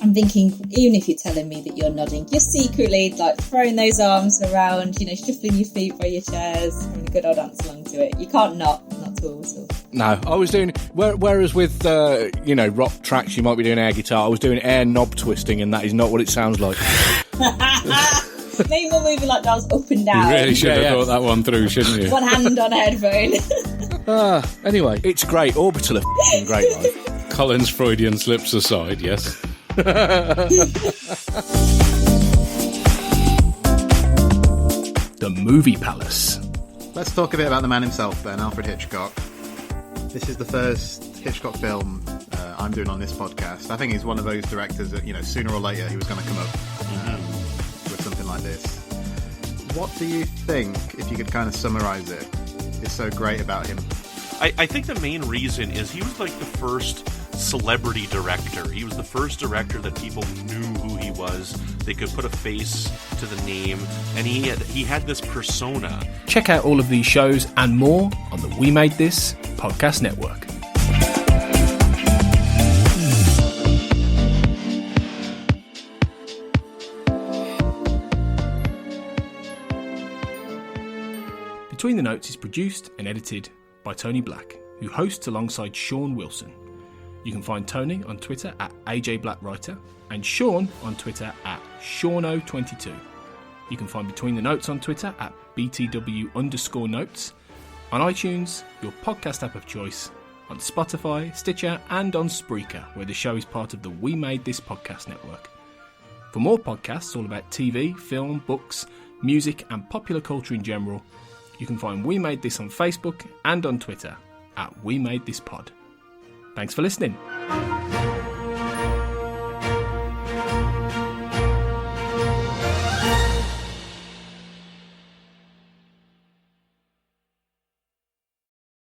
I'm thinking, even if you're telling me that you're nodding, you're secretly like throwing those arms around, shuffling your feet by your chairs, having a good old dance along to it. You can't not at all. No, I was doing, whereas with, rock tracks you might be doing air guitar, I was doing air knob twisting, and that is not what it sounds like. Maybe we're moving like dolls up and down. You really should have thought that one through, shouldn't you? One hand on a headphone. Anyway, it's great. Orbital are f***ing great, like. Colin's Freudian slips aside, yes. The Movie Palace. Let's talk a bit about the man himself then, Alfred Hitchcock. This is the first Hitchcock film I'm doing on this podcast. I think he's one of those directors that, sooner or later he was going to come up with something like this. What do you think, if you could kind of summarise it, is so great about him? I think the main reason is he was like the first celebrity director. He was the first director that people knew who he was. They could put a face to the name, and he had this persona. Check out all of these shows and more on the We Made This podcast network. Between the Notes is produced and edited by Tony Black, who hosts alongside Sean Wilson. You can find Tony on Twitter at AJBlackWriter and Sean on Twitter at Seano22. You can find Between the Notes on Twitter at BTW_notes, on iTunes, your podcast app of choice, on Spotify, Stitcher, and on Spreaker, where the show is part of the We Made This podcast network. For more podcasts all about TV, film, books, music, and popular culture in general, you can find We Made This on Facebook and on Twitter at We Made This Pod. Thanks for listening.